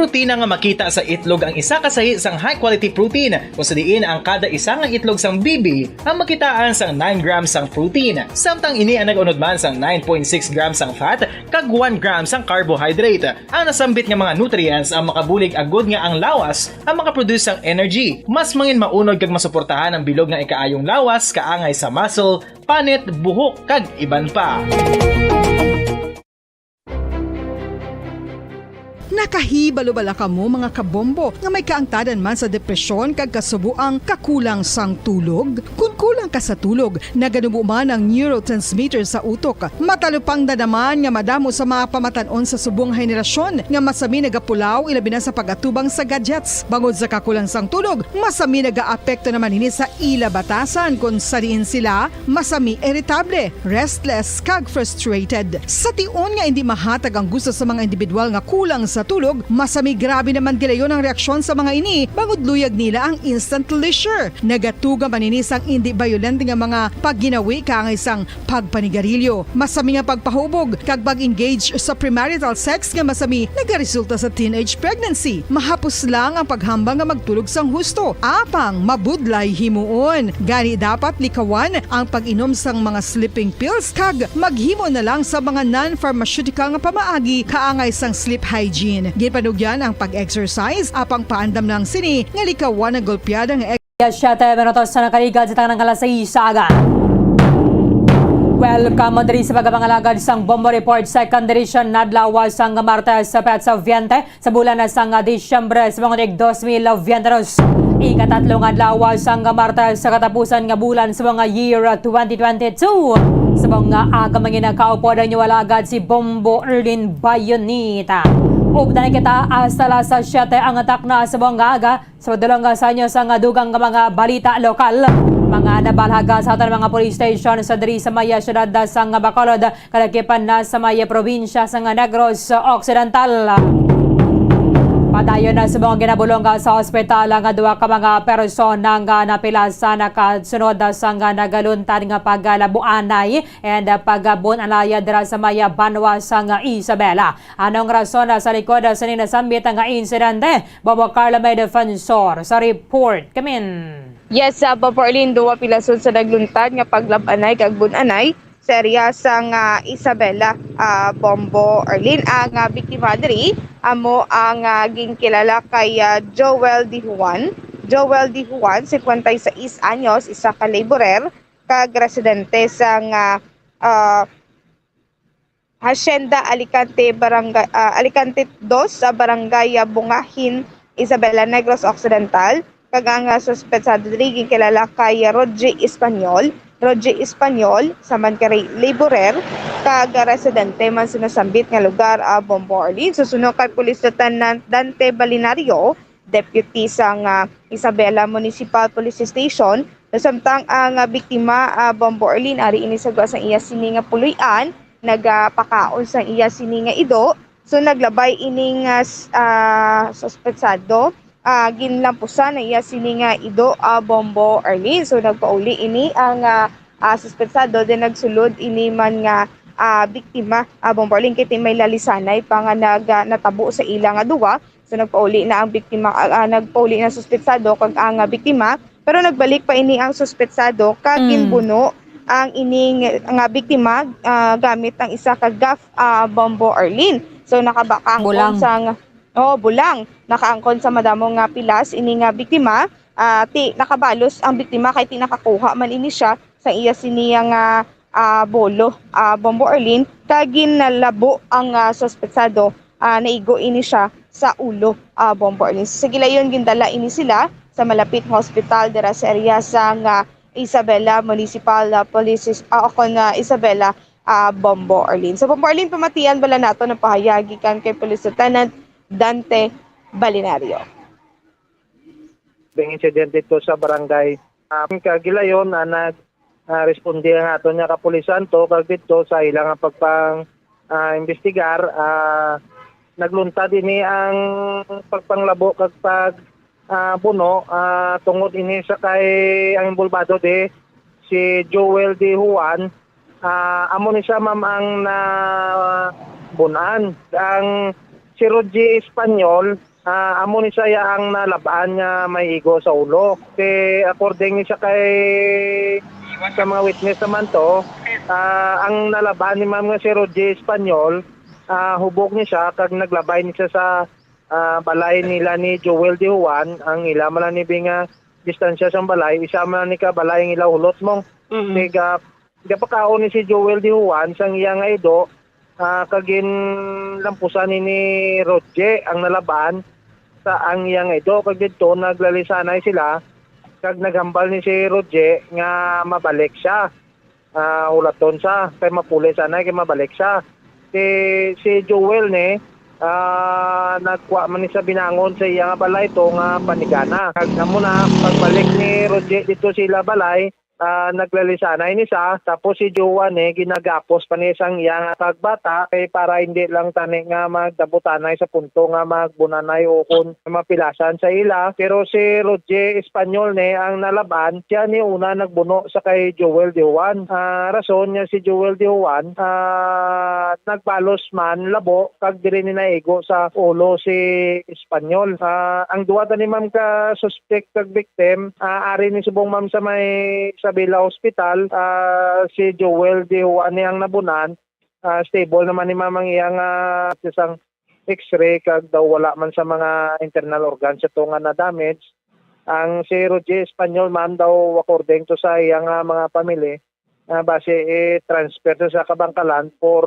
rutina nga makita sa itlog ang isa kasahi sang high quality protein kung sa diin ang kada isa nga itlog sang bibi ang makitaan sang 9 grams sang protein. Samtang ini ang nag-unod man sang 9.6 grams sang fat kag 1 grams sang carbohydrate. Ang nasambit nga mga nutrients ang makabulig agud nga ang lawas ang makaproduce sang energy. Mas mangin maunod kag masuportahan ang bilog nga ikaayong lawas kaangay sa muscle, panit, buhok kag iban pa. Nakahibalo-bala ka mo mga kabombo nga may kaangtadan man sa depresyon kag kasubuang kakulang sang tulog? Kung kulang ka sa tulog, naganubo man ang neurotransmitter sa utok. Matalupang da naman nga madamo sa mga pamatanon sa subong henerasyon nga masami nagapulaw ilabi na sa pag-atubang sa gadgets. Bangod sa kakulang sang tulog, masami nagaapekto naman ini sa ila batasan kung sariin sila masami irritable, restless kag frustrated. Sa tion nga hindi mahatag ang gusto sa mga individual nga kulang sa tulog, masami grabe naman gilayon ang reaksyon sa mga ini bangod luyag nila ang instant leisure. Nagatuga maninis ang hindi violent nga mga pagginawi kaangay sang pagpanigarilyo. Masami nga pagpahubog kag pag-engage sa premarital sex nga masami nagaresulta sa teenage pregnancy. Mahapos lang ang paghambang nga magtulog sang husto. Apang mabudlay himuon. Gani dapat likawan ang pag-inom sang mga sleeping pills kag maghimo na lang sa mga non-pharmaceutical nga pamaagi kaangay sang sleep hygiene. Ginpanugyan ang pag-exercise apang paandam ng sini nga likawan ang golpeada nga 7 minutos na nakaligad sa tanang kalasaisagan. Welcome diri sa pagkapangalagad sang Bombo Report Second Edition nadlaw sang Martes sa Petsa 20 sa bulan na sang Disyembre sa mga 2022. Ikatatlong adlaw sang Martes sa katapusan nga bulan sa mga year 2022. Sa mga agamang inakaupo na nyo alagad si Bombo Erlin Bayonita. Updahan kita hasta sa 7 ang atak na sa Bangaga sa padulong sa inyo sa dugang mga balita lokal. Mga nabalhaga sa ating mga police station sa diri sa Maya Syudad sa Bacolod, kalakipan na sa Maya Probinsya sa Negros Occidental. Padayon na sa mga ginabulong sa ospital ang duwa ka mga persona nga napila sa nakasunod sa nagaluntan nga paglabuanay and pagbun alaya dira sa Maya Banwa sa Isabela. Anong rason sa likod sa ninasambit nga insidente? Bobo Carla may defensor sa report. Kamin. Yes, Bobo Arlene, duwa pilasod sa nagluntan nga paglabanay kag bunanay sa area sang Isabela. Bombo Arlene, ang biktima diri amo ang ginkilala kay Joel D. Juan. Joel D. Juan, 56 anyos, isa ka laborer kag residente sang Hacienda Alicante Barangay Alicante 2 sa Barangay Bungahin, Isabela, Negros Occidental. Kag ang suspetsado diri ginkilala kay Roger Espanyol. Roger Espanyol, saman kay laborer, kag residente man sinasambit nga lugar Bombo Arlene. Susunod kay Police Lieutenant Dante Balinario, deputy sang Isabela Municipal Police Station. Samtang ang biktima Bombo Arlene ari ini sagwa sang iya sini nga puloy-an, nagpakaon sang iya sini nga ido. So naglabay ining suspetsado ginlampusan na iya sini nga ido Bombo Arlene. So nagpauli ini ang suspetsado din nagsulod ini man nga biktima Bombo Arlene kay may lalisanay pa nga natabo sa ila nga duwa. So nagpauli na ang biktima nagpauli na suspetsado kag ang biktima, pero nagbalik pa ini ang suspetsado kag ginbuno ang ining nga biktima gamit ang isa ka gaff Bombo Arlene. So nakabakang sang bulang nakaangkon sa madamong nga pilas ini nga biktima. Nakabalos ang biktima kay tinakakuha man ini siya sa iya siniya nga bolo Bombo Arlene kag ginalabo ang suspetsado naigo ini siya sa ulo Bombo Arlene. Sa gilayon gindala ini sila sa malapit nga hospital dira sa area sa Isabela Municipal Police Isabela Bombo Arlene. Sa Bombo Arlene pamatian bala nato na pahayagi kan kay Police Lieutenant Dante Balinario. Bing insidente ito sa barangay kagilayon na nag-respondi ang ato niya kapulisan to kag dito sa ilang pagpang investigar naglunta din ang pagpanglabo kag pag buno tungod ini sa kay ang involvado de si Joel D. Juan. Amo ni siya ma'am ang bunan ang si Roger Espanyol amo ni saya ang nalabaan nga may igo sa ulo. According ni siya kay sa mga witness naman to, ang nalabaan ni ma'am nga si Roger Espanyol, hubog niya siya kag naglabay niya sa balay nila ni Joel De Juan. Ang ila man ni binga distansya sa balay, isa man ni ka balay ang ila hulot mong. Kaya pagkaon ni si Joel De Juan sang iya nga ido, kagin lampusan ni Roger ang nalaban sa ang iya nga ido. Kag dito naglalisanay sila, kag naghambal ni si Roger nga mabalik siya. Ulaton siya, kay mapuli sana kay mabalik siya. Si Joel ni nagkuha man ni sa binangon sa iya nga balay to nga panigana. Kag namo na pagbalik ni Roger dito sila balay, naglalisanay ni sa, tapos si Joan ginagapos pa ni isang iya nga kagbata kay para hindi lang tani nga magdabutanay sa punto nga magbunanay o kung mapilasan sa ila. Pero si Roger Espanyol ang nalaban, siya ni una nagbuno sa kay Joel De Juan. Rason niya si Joel De Juan nagbalos man labo kag diri ni naigo sa ulo si Espanyol. Ang duwa ni ma'am ka suspect kag victim, ari ni subong ma'am sa may Isabela Hospital. Si Joel De Juan ang nabunan, stable naman ni mamang iyang isang x-ray kag daw wala man sa mga internal organs sa tunga na damage. Ang si Roger Espanyol man daw according to sa iyang mga pamilya, base transfer sa kabangkalan for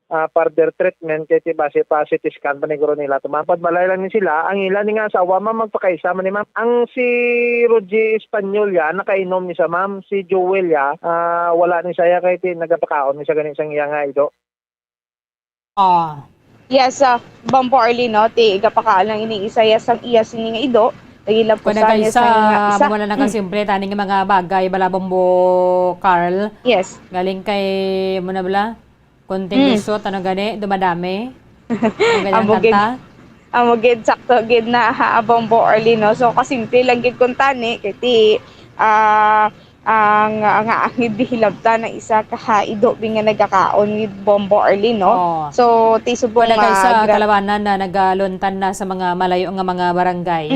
further treatment kay base pa CT scan pa niguro nila tumapad balay lang ni sila. Ang ila ni nga asawa ma'am magpakaisa man ni ma'am. Ang si Roger Espanyol nakainom ni sa ma'am. Si Joel wala ni saya kay nagapakaon ni sa ganin sang iya nga ido. Yes, Bombo Arlie, no? Igapakaon lang iniisa sang iya sini nga ido. Nagilap ko Kung sa niya sang isa. wala na kasimple, taning mga bagay, bala Bombo Carl. Yes. Galing kay mo na bala? Konting lusot, ano gani? Dumadami? Ang ganyang Amugid. kanta? Amugid, sakto, gid na Bombo Arlie, no? So, kasimple lang gid kuntani, kiti, ang hidihilabta na isa kahaido binga nagkakaon with Bombo Arlie, no? Oo. So, tisubong Wala kayo sa kalabanan na nagaluntan na sa mga malayo nga mga barangay.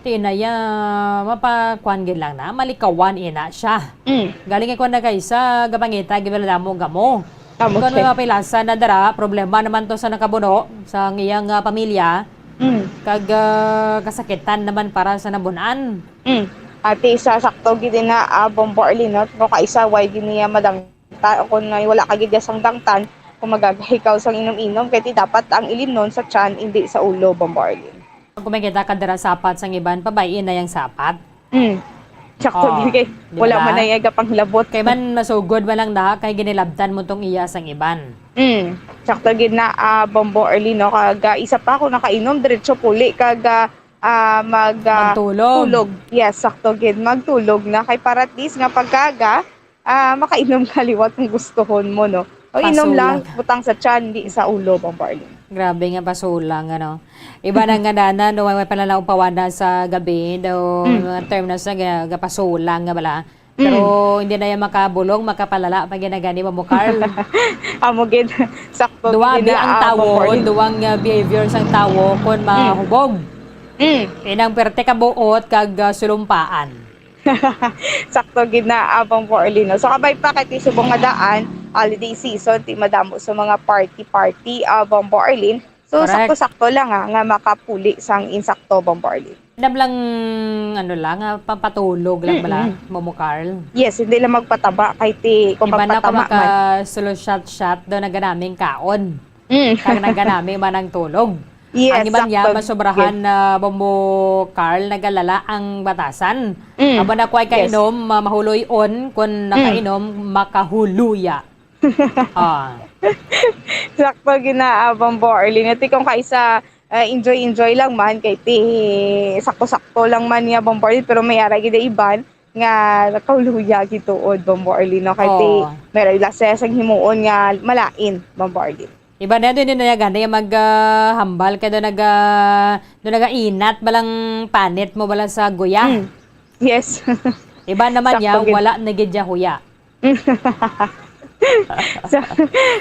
Tinaya, mapakuan gid lang na, malikawan ina siya. Galing ako na kayo sa gabangita, gibala mo gamo. Kung may mapilasan na dara, problema naman to sa nakabuno, sa iyang pamilya, kag kasakitan naman para sa nabunan. Ate, sa sakto gid na Bombo Arlie, no? Kung kaisa, why giniya madangta, kung wala ka gid sang dangtan, kung magagahikaw sang inom-inom, kaya dapat ang ilim nun sa tiyan, hindi sa ulo, Bombo Arlie. Kung may kita ka dara sapat sang iban, pabayin na yung sapat. Sakto gid kay wala man ay pang labot. Kay man masugod man lang na, kay ginilabtan mo tong iya sang iban. Sakto gid na Bombo Arlie, no? Kag isa pa ako nakainom, diretso puli, kag Magtulog. tulog. Yes, sakto gid magtulog na kay para at least nga pagkaga makainom ka liwat kung gustohon mo, no. O inom lang butang sa tiyan, di sa ulo, Bombo Arlie. Grabe nga pasulang ano. Iba na nga dana no may panalaw pawana sa gabi daw term na sa gapasulang nga bala. Pero hindi na yan makabulong, makapalala pag ginagani mo Carl. Amo gid sakto Duwa gid ang tawo, duwang behavior sang tawo kon mahubog. Inang perte ka buot kag sulumpaan. Sakto gid na Bombo Arlie, no. So kabay pa kay subong nga daan, holiday season, ti madamo sa mga party Bombo Arlie. So Correct. sakto-sakto lang nga makapuli sang insakto, Bombo Arlie. Nablang ano lang, pampatulog lang bala, Momo Carl. Yes, hindi lang magpataba kay ti kung Iba na magpatama ka man. solo shot daw naganaming kaon. Kag naganami man ang tulog. Yes, ang iban niya, sakto. masobrahan na Bombo Carl, nagalala ang batasan. Aba na kuway Yes. kainom, mahuloy on, kung nakainom, makahuluya. Sakto gina Bombo Arlie. Nati kung kaisa enjoy lang man kay ti sakto-sakto lang man niya Bombo Arlie, pero may ara gid iban nga nakahuluya gituod Bombo Arlie, no, kay ti may lasa sang himuon nga malain Bombo Arlie. Iba na doon na ganda yung maghambal kaya doon nag-inat balang panit mo bala sa guya. Yes. Iba naman Sakto ya, gid. wala nagidya huya.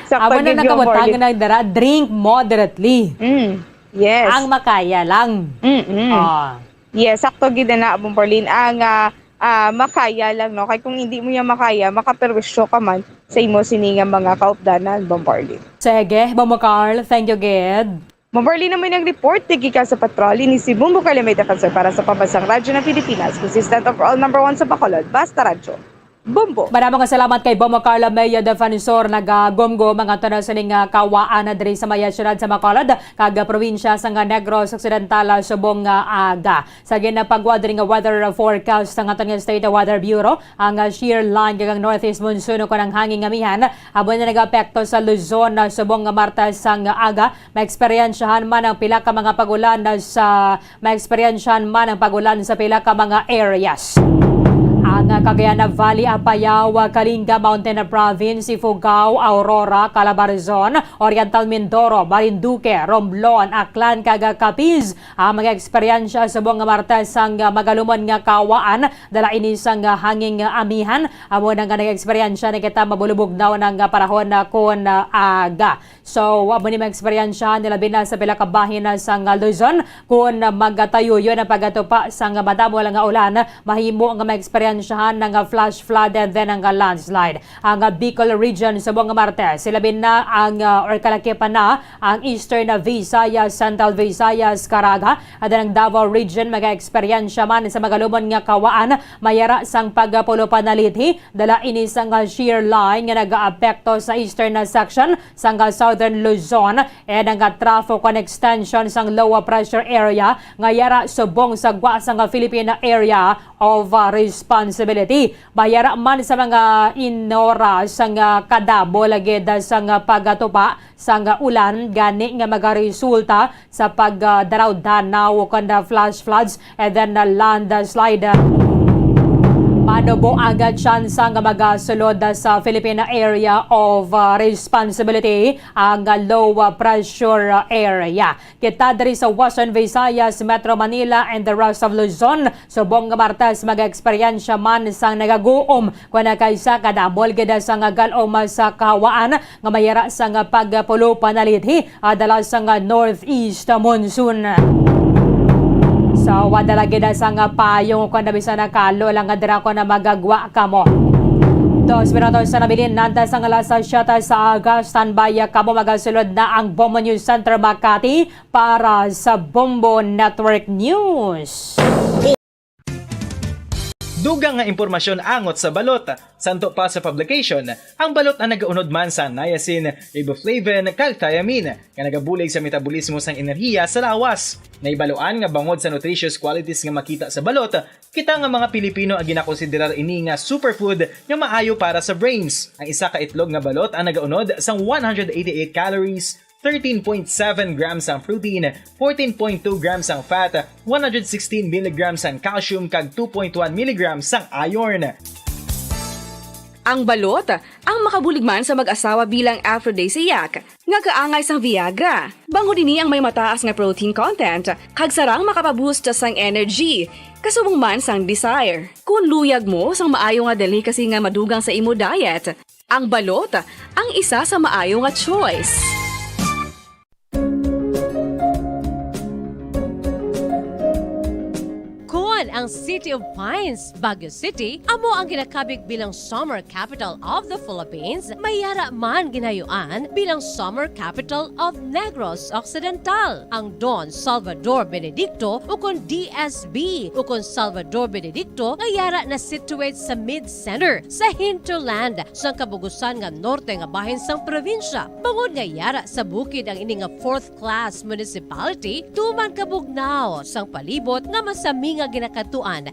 Sakto Aba na gid yung nakawatang Bombo na dara, drink moderately. Yes. Ang makaya lang. Ah. Yes, sakto gid na Bombarlin ang makaya lang no kay kung hindi mo yan makaya makaperwisyo ka man sa imo sininga mga kaupdanan Bombarlin. Sige, Bombo Carl. Thank you, Gid. Bombarlin naman ang report tigika sa patrolin ni si Bumbo Calamay Defensor para sa Pambansang Radyo ng Pilipinas, consistent overall number 1 sa Bacolod, Basta Radyo. Bumbo. Maraming salamat kay Bombo Carla Maya Defensor nagagomgo mga tanong sa ning kawaan na diri sa Maya Syudad sa Bacolod kag probinsya sa Negros Occidental subong aga. Sa ginapagwa diri nga weather forecast sa aton State Weather Bureau ang shear line kag northeast monsoon ko ng hangin amihan abon na nagapekto sa Luzon subong Martes sang aga. Maeksperiensyahan man ang pila ka mga pagulan sa pila ka mga areas. Ang Cagayan Valley, Apayao, Kalinga, Mountain Province, Ifugao, Aurora, Calabarzon, Oriental Mindoro, Marinduque, Romblon, Aklan, Capiz. Ang mga eksperyensya sa buong Martes ang magalumon nga kawaan dala inisang hanging amihan. Amo nang nag-eksperyensya ni kita mabulubog daw ng panahon na kun aga. So, amo ni mga-eksperyensya nila bina sa pila ka bahin sang Luzon kun magatayo yun ang pagatupa sang madamo lang nga ulan mahimo ang ma-eksperyensya ng flash flood and then ang landslide. Ang Bicol region sa buong Martes, silabin na ang or kalakipan na ang Eastern Visayas, Central Visayas, Caraga. At ang Davao region, mag-eksperyensya man sa magalumon nga kawaan, mayara sang pagpulo panalithi, dala ini sang shear line nga nag-aapekto sa eastern section sang southern Luzon and ang traffic on extension sang low pressure area ngayara subong sa gwa sang Philippine area of responsibility. Bayara man sa mga inora sang kadabo lagid sang pagatupa sang ulan gani nga magaresulta sa pagdaraw danaw kon flash floods and then landslide. Manubo agad tsansa nga magasulod sa Philippine Area of Responsibility ang low pressure area. Kita diri sa Western Visayas, Metro Manila and the rest of Luzon. Subong nga Martes mag-eksperyensya man sang nagaguom kuna kaysa kadamol gid sang galom sa kawaan nga mayara sang pagpulo panalithi dala sang northeast monsoon. So, wadala gid sang payong kung nabisa na kalo lang nga dira ko na magagwa kamo. 2 minutos na nabilin nantas ang alas 7 sa aga. Standby kamo magasulod na ang Bombo News Center Makati para sa Bombo Network News. Dugang nga impormasyon angot sa balot. Santo pa sa publication, ang balot ang nagaunod man sa niacin, riboflavin, kag thiamine, nga nagabulig sa metabolismo sang enerhiya sa lawas. Naibaluan nga bangod sa nutritious qualities nga makita sa balot, kita nga mga Pilipino ang ginakonsiderar ini nga superfood nga maayo para sa brains. Ang isa ka itlog nga balot ang nagaunod sang 188 calories, 13.7 grams ang protein, 14.2 grams ang fat, 116 mg ang calcium kag 2.1 mg ang iron. Ang balot, ang makabuligman sa mag-asawa bilang aphrodisiac, nga kaangay sang Viagra. Bango dini ang may mataas nga protein content, kag sarang makapaboost sang energy, kasubong man sang desire. Kung luyag mo sang maayo nga delicacy nga madugang sa imo diet, ang balot, ang isa sa maayo nga choice. Ang City of Pines, Baguio City, amo ang ginakabig bilang Summer Capital of the Philippines, mayara man ginayuan bilang Summer Capital of Negros Occidental. Ang Don Salvador Benedicto ukon DSB ukon Salvador Benedicto ngayara na situate sa mid-center sa hinterland sa kabugusan nga norte nga bahin sang probinsya. Bangod ngayara sa bukid ang ini nga 4th class municipality, tuman kabugnaw sang palibot nga masami nga ginakatuan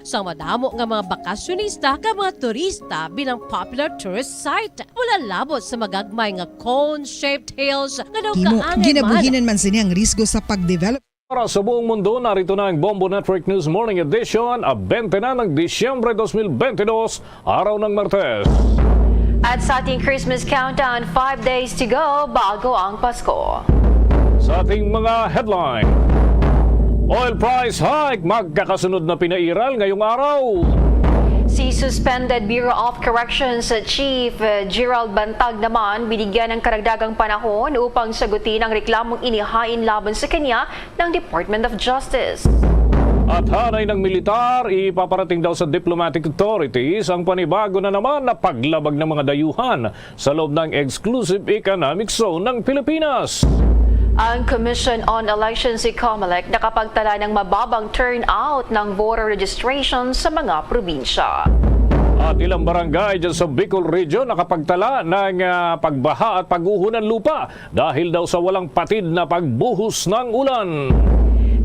sa madamo nga mga bakasyonista ka mga turista bilang popular tourist site. Wala labot sa magagmay nga cone-shaped hills nga daw kaangay man. Ginabuhinan man sini ang risgo sa pagdevelop. Para sa buong mundo, narito na ang Bombo Network News Morning Edition, 20 na ng Disyembre 2022, araw ng Martes. At sa ating Christmas countdown, 5 days to go bago ang Pasko. Sa ating mga headline, oil price hike, magkakasunod na pinairal ngayong araw. Si Suspended Bureau of Corrections Chief Gerald Bantag naman binigyan ng karagdagang panahon upang sagutin ang reklamong inihain laban sa kanya ng Department of Justice. At hanay ng militar, ipaparating daw sa diplomatic authorities ang panibago na naman na paglabag ng mga dayuhan sa loob ng Exclusive Economic Zone ng Pilipinas. Ang Commission on Elections COMELEC nakapagtala ng mababang turnout ng voter registration sa mga probinsya. At ilang barangay dyan sa Bicol Region nakapagtala ng pagbaha at pag-uho ng lupa dahil daw sa walang patid na pagbuhos ng ulan.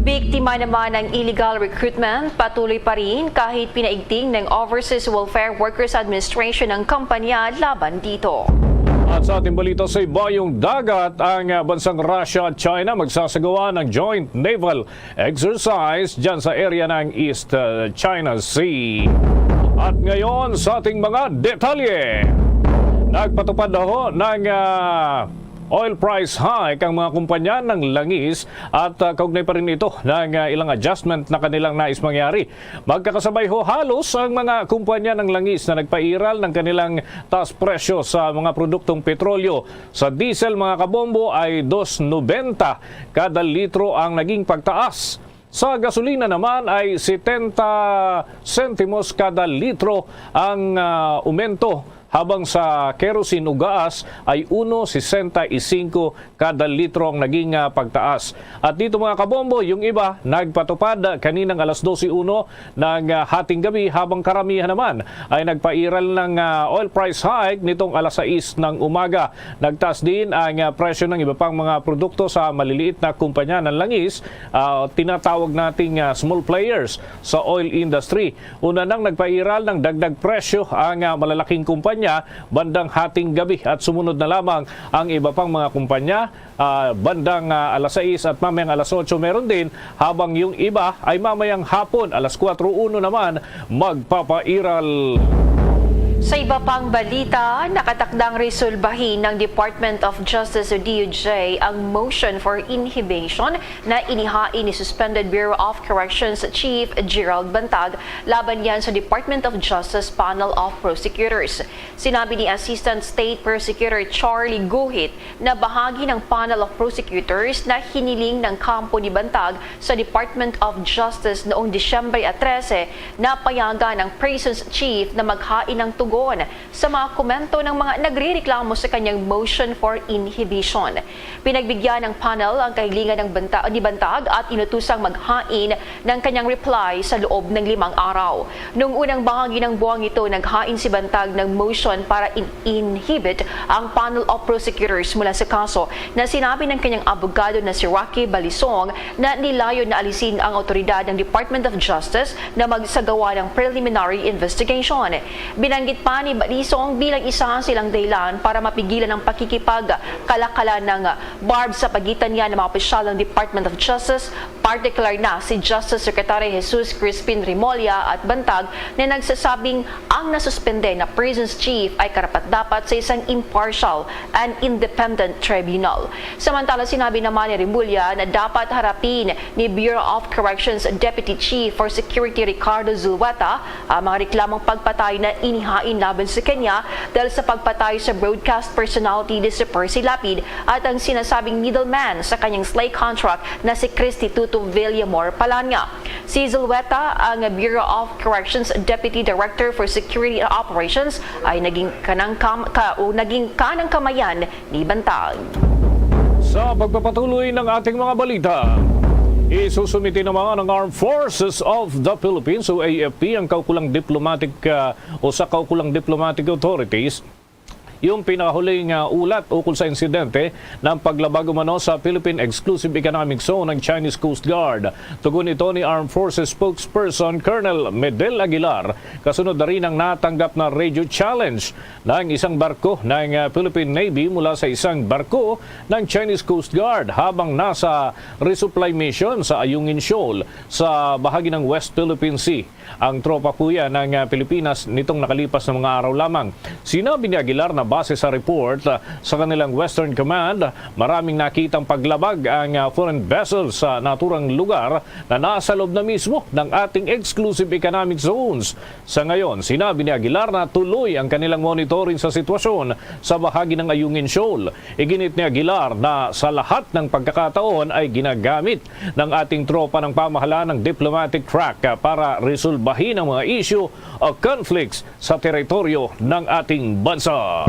Biktima naman ng illegal recruitment, patuloy pa rin kahit pinaigting ng Overseas Welfare Workers Administration ang kampanya laban dito. At sa ating balita sa ibayong dagat, ang bansang Russia at China magsasagawa ng joint naval exercise dyan sa area ng East China Sea. At ngayon sa ating mga detalye, nagpatupad ho ng oil price hike ang mga kumpanya ng langis at kaugnay pa rin ito ng ilang adjustment na kanilang nais mangyari. Magkakasabay ho halos ang mga kumpanya ng langis na nagpairal ng kanilang taas presyo sa mga produktong petrolyo. Sa diesel mga kabombo ay 2.90 kada litro ang naging pagtaas. Sa gasolina naman ay 70 sentimos kada litro ang aumento. Habang sa kerosene o gas ay 1.65 kada litro ang naging pagtaas. At dito mga kabombo, yung iba nagpatupad kaninang alas 12:01 ng hating gabi habang karamihan naman ay nagpairal ng oil price hike nitong alas 6 ng umaga. Nagtaas din ang presyo ng iba pang mga produkto sa maliliit na kumpanya ng langis, tinatawag nating small players sa oil industry. Una nang nagpairal ng dagdag presyo ang malalaking kumpanya bandang hating gabi at sumunod na lamang ang iba pang mga kumpanya bandang alas 6 at mamayang alas 8 meron din, habang yung iba ay mamayang hapon alas 4:01 naman magpapairal. Sa iba pang balita, nakatakdang resolbahin ng Department of Justice o DOJ ang motion for inhibition na inihain ni Suspended Bureau of Corrections Chief Gerald Bantag laban yan sa Department of Justice Panel of Prosecutors. Sinabi ni Assistant State Prosecutor Charlie Guhit na bahagi ng Panel of Prosecutors na hiniling ng kampo ni Bantag sa Department of Justice noong Disyembre 13 na payagan ng Prisons Chief na maghain ng tugon sa mga komento ng mga nagrereklamo sa kanyang motion for inhibition. Pinagbigyan ng panel ang kahilingan ng ni Bantag at inutusang maghain ng kanyang reply sa loob ng 5 araw. Noong unang bahagi ng buwang ito, naghain si Bantag ng motion para inhibit ang panel of prosecutors mula sa kaso na sinabi ng kanyang abogado na si Rocky Balisong na nilayon na alisin ang otoridad ng Department of Justice na magsagawa ng preliminary investigation. Binanggit pa ni Balisong bilang isa silang dahilan para mapigilan ang pakikipagkalakalan ng barb sa pagitan niya ng mga opisyal ng Department of Justice, particular na si Justice Secretary Jesus Crispin Remulla at Bantag na nagsasabing ang nasuspende na Prisons Chief ay karapat-dapat sa isang impartial and independent tribunal. Samantala, sinabi naman ni Remulla na dapat harapin ni Bureau of Corrections Deputy Chief for Security Ricardo Zulueta ang mga reklamong pagpatay na inihain laban sa kanya dahil sa pagpatay sa broadcast personality ni si Percy Lapid at ang sinasabing middleman sa kanyang slay contract na si Christy Tutu Villamor Palanya. Si Zulueta, ang Bureau of Corrections Deputy Director for Security and Operations, ay naging kanang kamayan ni Bantag. Sa pagpapatuloy ng ating mga balita, isusumiti naman ng Armed Forces of the Philippines o AFP ang kaukulang diplomatic sa kaukulang diplomatic authorities yung pinakahuling ulat ukol sa insidente ng paglabag umano sa Philippine Exclusive Economic Zone ng Chinese Coast Guard. Tugon ito ni Armed Forces spokesperson Colonel Medel Aguilar, kasunod na rin ang natanggap na radio challenge ng isang barko ng Philippine Navy mula sa isang barko ng Chinese Coast Guard habang nasa resupply mission sa Ayungin Shoal sa bahagi ng West Philippine Sea. Ang tropa po yan ng Pilipinas nitong nakalipas na mga araw lamang. Sinabi ni Aguilar na base sa report sa kanilang Western Command, maraming nakitang paglabag ang foreign vessels sa naturang lugar na nasa loob na mismo ng ating exclusive economic zones. Sa ngayon, sinabi ni Aguilar na tuloy ang kanilang monitoring sa sitwasyon sa bahagi ng Ayungin Shoal. Iginit ni Aguilar na sa lahat ng pagkakataon ay ginagamit ng ating tropa ng pamahalaan ng diplomatic track para resolbahin ang mga issue o conflicts sa teritoryo ng ating bansa.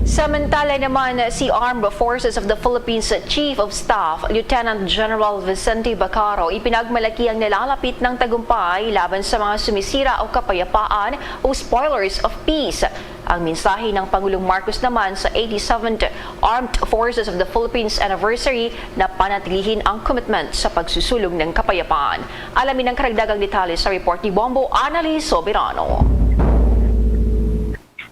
Samantala naman, si Armed Forces of the Philippines Chief of Staff, Lieutenant General Vicente Bacaro, ipinagmalaki ang nilalapit ng tagumpay laban sa mga sumisira o kapayapaan o spoilers of peace. Ang mensahe ng Pangulong Marcos naman sa 87th Armed Forces of the Philippines Anniversary na panatilihin ang commitment sa pagsusulong ng kapayapaan. Alamin ang karagdagang detalye sa report ni Bombo Annalise Soberano.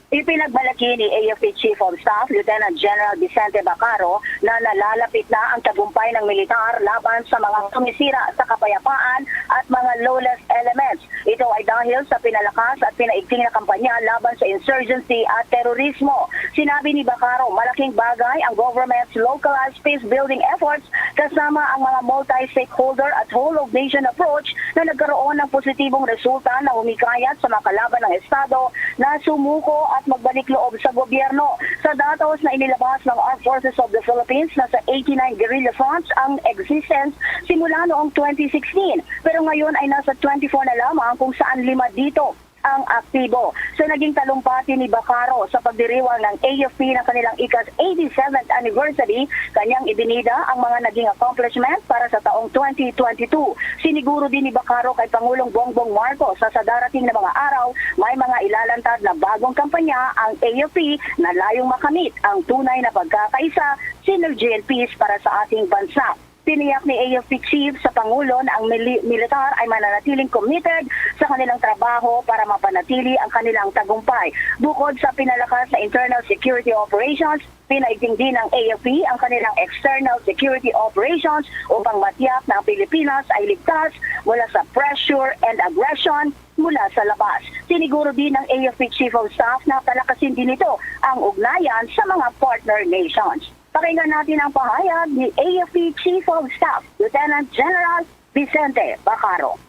Ipinagmalaki ni AFP Chief of Staff Lieutenant General Vicente Bacaro na nalalapit na ang tagumpay ng militar laban sa mga sumisira sa kapayapaan at mga lawless elements. Ito ay dahil sa pinalakas at pinaigting na kampanya laban sa insurgency at terorismo. Sinabi ni Bacaro, malaking bagay ang government's localized peace-building efforts kasama ang mga multi-stakeholder at whole-of-nation approach na nagkaroon ng positibong resulta na humikayat sa mga kalaban ng Estado na sumuko at magbalik loob sa gobyerno. Sa datos na inilabas ng Armed Forces of the Philippines, nasa 89 guerrilla fronts ang existence simula noong 2016. Pero ngayon ay nasa 24 na lamang kung saan 5 dito ang aktibo. So naging talumpati ni Bacaro sa pagdiriwang ng AFP ng kanilang ikas 87th anniversary, kanyang ibinida ang mga naging accomplishment para sa taong 2022. Siniguro din ni Bacaro kay Pangulong Bongbong Marcos sa darating na mga araw may mga ilalantad na bagong kampanya ang AFP na layong makamit ang tunay na pagkakaisa, synergy and peace para sa ating bansa. Tiniyak ni AFP Chief sa Pangulo na ang militar ay mananatiling committed sa kanilang trabaho para mapanatili ang kanilang tagumpay. Bukod sa pinalakas na internal security operations, pinaigting din ng AFP ang kanilang external security operations upang matiyak na ang Pilipinas ay ligtas mula sa pressure and aggression mula sa labas. Siniguro din ng AFP Chief of Staff na palakasin din ito ang ugnayan sa mga partner nations. Pakinggan natin ang pahayag ni AFP Chief of Staff, Lieutenant General Vicente Bacaro.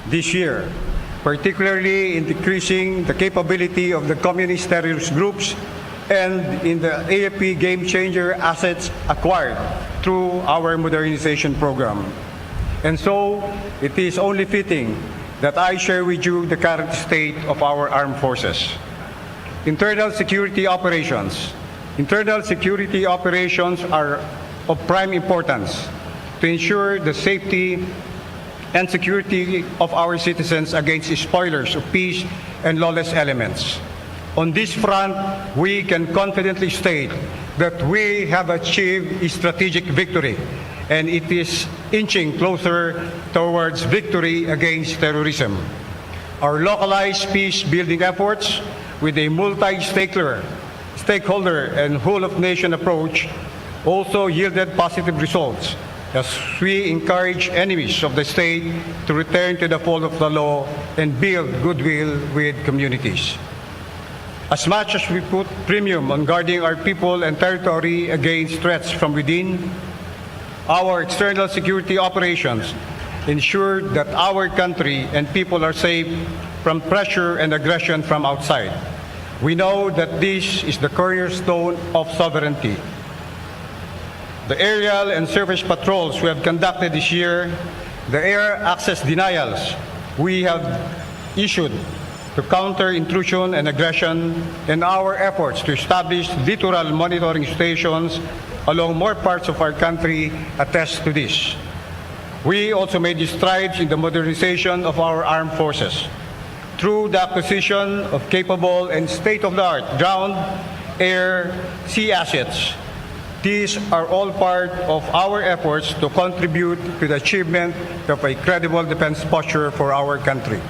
This year, particularly in decreasing the capability of the communist terrorist groups and in the AFP game changer assets acquired through our modernization program. And so, it is only fitting that I share with you the current state of our armed forces. Internal security operations. Internal security operations are of prime importance to ensure the safety and security of our citizens against spoilers of peace and lawless elements. On this front, we can confidently state that we have achieved a strategic victory, and it is inching closer towards victory against terrorism. Our localized peace-building efforts with a multi-stakeholder and whole-of-nation approach also yielded positive results as we encourage enemies of the state to return to the fold of the law and build goodwill with communities. As much as we put premium on guarding our people and territory against threats from within, our external security operations ensure that our country and people are safe from pressure and aggression from outside. We know that this is the cornerstone of sovereignty. The aerial and surface patrols we have conducted this year, the air access denials we have issued to counter intrusion and aggression, and our efforts to establish littoral monitoring stations along more parts of our country attest to this. We also made strides in the modernization of our armed forces through the acquisition of capable and state-of-the-art ground, air, sea assets. These are all part of our efforts to contribute to the achievement of a credible defense posture for our country.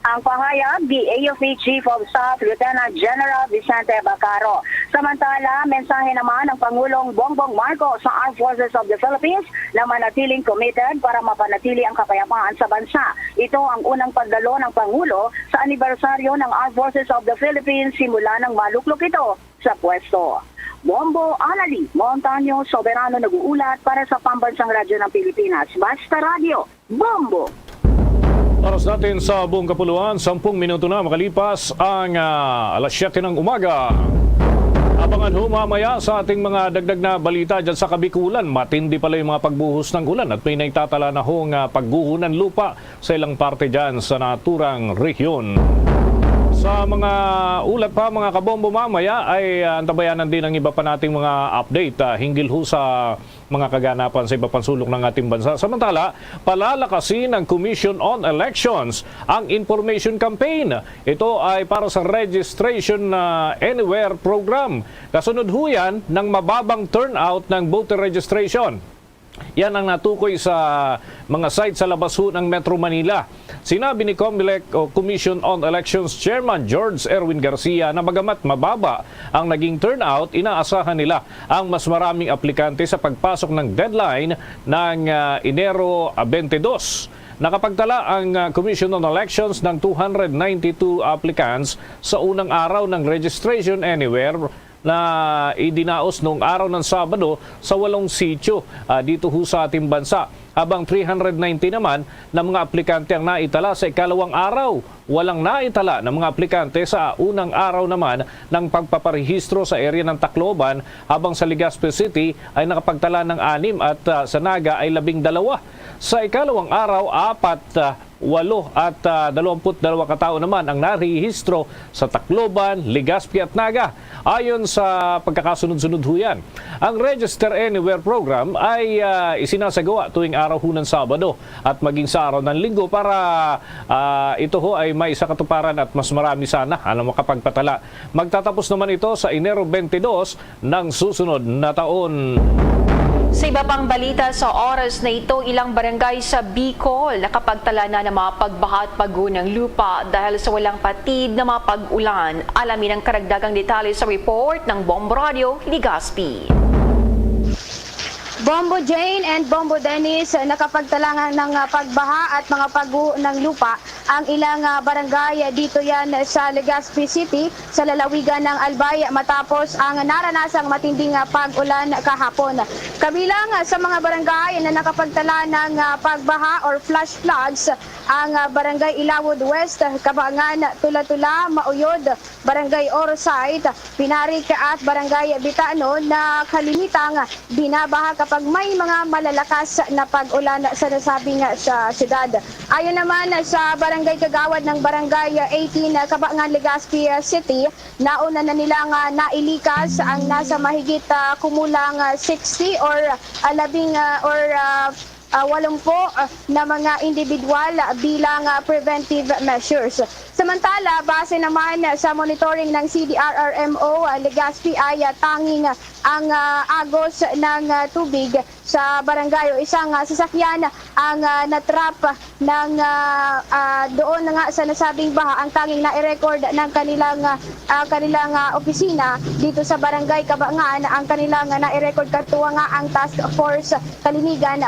Ang pahayag ni AFP Chief of Staff Lieutenant General Vicente Bacaro. Samantala, mensahe naman ng Pangulong Bongbong Marcos sa Armed Forces of the Philippines na manatiling committed para mapanatili ang kapayapaan sa bansa. Ito ang unang pagdalo ng Pangulo sa anibersaryo ng Armed Forces of the Philippines simula ng maluklok ito sa pwesto. Bombo Alali, Montaño Soberano nag-uulat para sa Pambansang Radyo ng Pilipinas. Basta Radio, Bombo! Oras natin sa buong kapuluan, 10 minuto na makalipas ang alas 7 ng umaga. Abangan ho mamaya sa ating mga dagdag na balita dyan sa Kabikulan. Matindi pala yung mga pagbuhos ng ulan at may naitatala na hong pagguho ng lupa sa ilang parte dyan sa naturang rehiyon. Sa mga ulat pa mga kabombo mamaya ay antabayanan din ang iba pa nating mga update hinggil ho sa mga kaganapan sa iba pang sulok ng ating bansa. Samantala, palalakasin ng Commission on Elections ang information campaign. Ito ay para sa Registration Anywhere program. Kasunod ho yan ng mababang turnout ng voter registration. Yan ang natukoy sa mga site sa labas ho ng Metro Manila. Sinabi ni COMELEC o Commission on Elections Chairman George Erwin Garcia na bagamat mababa ang naging turnout, inaasahan nila ang mas maraming aplikante sa pagpasok ng deadline ng Enero 22. Nakapagtala ang Commission on Elections ng 292 applicants sa unang araw ng Registration Anywhere na idinaos noong araw ng Sabado sa 8 sitio dito ho sa ating bansa. Habang 390 naman na mga aplikante ang naitala sa ikalawang araw. Walang naitala ng mga aplikante sa unang araw naman ng pagpaparehistro sa area ng Tacloban, habang sa Legazpi City ay nakapagtala ng 6 at sa Naga ay 12. Sa ikalawang araw, 4, 8 at 22 katao naman ang narehistro sa Tacloban, Legazpi at Naga. Ayon sa pagkakasunod-sunod ho yan. Ang Register Anywhere program ay isinasagawa tuwing araw ho ng Sabado at maging sa araw ng Linggo para ito ho ay may isa katuparan at mas marami sana ang makapagpatala. Magtatapos naman ito sa Enero 22 ng susunod na taon. Sa iba pang balita sa oras na ito, ilang barangay sa Bicol nakapagtala na ng mga pagbaha at pagguho ng lupa dahil sa walang patid na mga pag-ulan. Alamin ang karagdagang detalye sa report ng Bombo Radio, Legazpi. Bombo Jane and Bombo Dennis, nakapagtalangan ng pagbaha at mga pagguho ng lupa ang ilang barangay dito yan sa Legazpi City sa lalawigan ng Albay matapos ang naranasang matinding pag-ulan kahapon. Kabilang sa mga barangay na nakapagtala ng pagbaha or flash floods ang Barangay Ilawod West, Kabangan, Tula-Tula, Mauyod, Barangay Orosite, Pinarik at Barangay Bitano na kalimitang binabaha kapag may mga malalakas na pag-ulan sa nasabing sa syudad. Ayon naman sa Barangay Kagawad ng Barangay 18 Kabangan, Legazpi City, nauna na nilang nailikas ang nasa mahigit kumulang 60 or 80 na mga individual bilang preventive measures. Samantala, base naman sa monitoring ng CDRRMO, Legazpi ay tanging ang agos ng tubig sa barangay o isang sasakyan ang natrap ng doon nga sa nasabing baha. Ang tanging na-record ng kanilang opisina dito sa Barangay Kabangan, ang kanilang na-record katuwa nga ang Task Force Kalinigan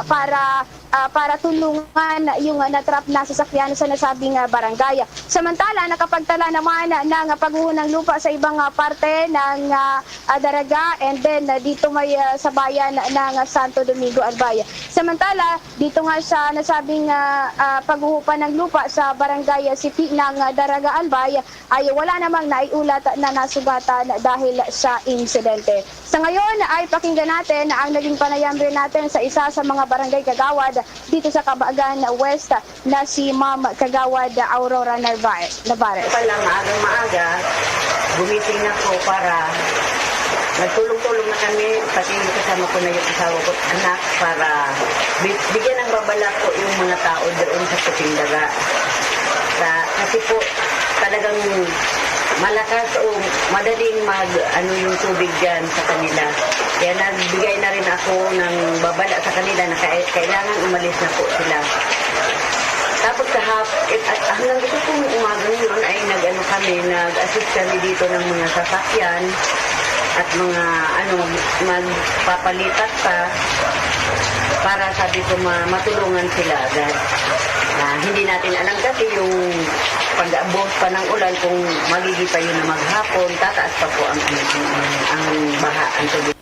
para tulungan yung natrap na sasakyan sa nasabing barangay. Samantala, nakapagtala naman ng pagguho ng lupa sa ibang parte ng Daraga and then dito may sa bayan ng Santo Domingo, Albay. Samantala, dito nga sa nasabing pagguho pa ng lupa sa Barangay City ng Daraga, Albay ay wala namang naiulat na nasugatan dahil sa insidente. Sa ngayon ay pakinggan natin ang naging panayam rin natin sa isa sa mga barangay kagawad dito sa Kabagan West na si Ma'am Kagawad Aurora Narvaez. Palang maaga, gumising ako para nagtulong-tulong na kami, pati kasama ko na yung asawa ko, anak, para bigyan ng babala ko yung mga tao doon sa Putindaga. Kasi po talagang malakas o madaling yung tubig dyan sa kanila. Kaya nagbigay na rin ako ng babala sa kanila na kailangan umalis na po sila. Tapos hanggang ito pong umaga yun ay nag-assist kami dito ng mga sasakyan at mga magpapalitat pa para sabi ko matulungan sila dahil hindi natin alam kasi yung pag-abot pa ng ulan kung magiging pa yun na maghapon, tataas pa po ang baha, ang tubig.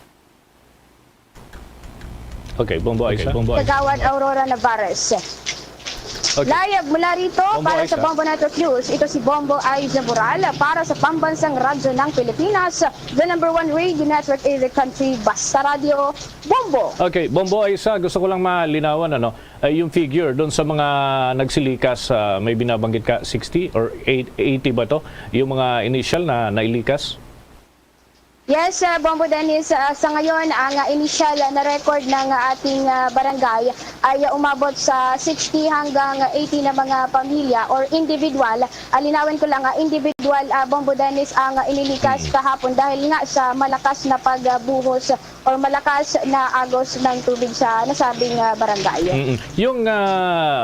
Okay, Bombo Aisa. Kagawad Aurora Navarez. Okay. Live mula rito Bombo para Aisa. sa Bombo Network News. Ito si Bombo Aiza Moral para sa Pambansang Radyo ng Pilipinas. The #1 radio network in the country, Basta Radio, Bombo. Okay, Bombo Aisa, gusto ko lang malinawan yung figure doon sa mga nagsilikas, may binabanggit ka 60 or 80 ba to? Yung mga initial na nailikas? Yes, Bombo Dennis, sa ngayon ang initial na record ng ating barangay ay umabot sa 60 hanggang 80 na mga pamilya or individual. Linawin ko lang, individual, Bombo Dennis, ang inilikas kahapon dahil nga sa malakas na pagbuhos or malakas na agos ng tubig sa nasabing barangay. Yung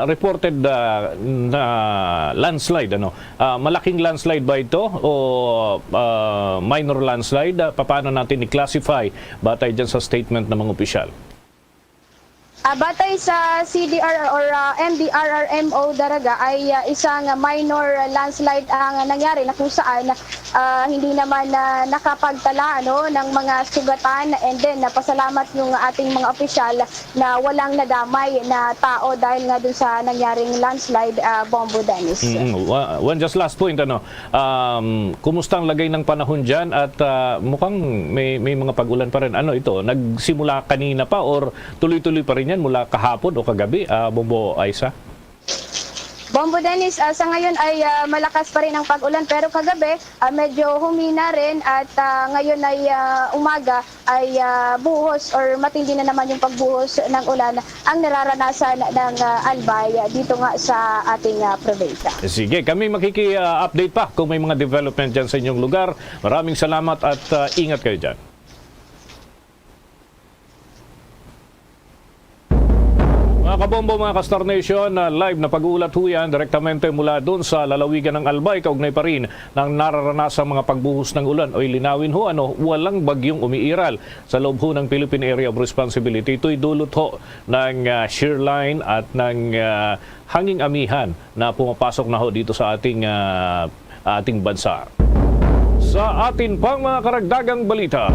reported na landslide, malaking landslide ba ito o minor landslide? Paano natin i-classify batay dyan sa statement ng mga opisyal? Batay sa CDR or MDRRMO Daraga ay isang minor landslide ang nangyari na kung saan hindi naman nakapagtala ng mga sugatan, and then pasalamat yung ating mga opisyal na walang nadamay na tao dahil nga dun sa nangyaring landslide, Bombo Dennis. One just last point, kumusta ang lagay ng panahon dyan at mukhang may mga pag-ulan pa rin. Ano ito, nagsimula kanina pa or tuloy-tuloy pa rin yan mula kahapon o kagabi, Bombo Aisa? Bombo Dennis, sa ngayon ay malakas pa rin ang pag-ulan pero kagabi medyo humina rin at ngayon ay umaga ay buhos or matindi na naman yung pagbuhos ng ulan ang nararanasan ng Albay dito nga sa ating probinsya. Sige, kami makiki-update pa kung may mga development dyan sa inyong lugar. Maraming salamat at ingat kayo dyan. Mga kabombo, mga Kastar Nation, live na pag-uulat ho yan direktamente mula doon sa lalawigan ng Albay, kaugnay pa rin ng nararanasang mga pagbuhos ng ulan. Oy, linawin ho, walang bagyong umiiral sa loob ho ng Philippine Area of Responsibility. Ito'y dulot ho ng shear line at ng hanging amihan na pumapasok na ho dito sa ating bansa. Sa atin pang mga karagdagang balita,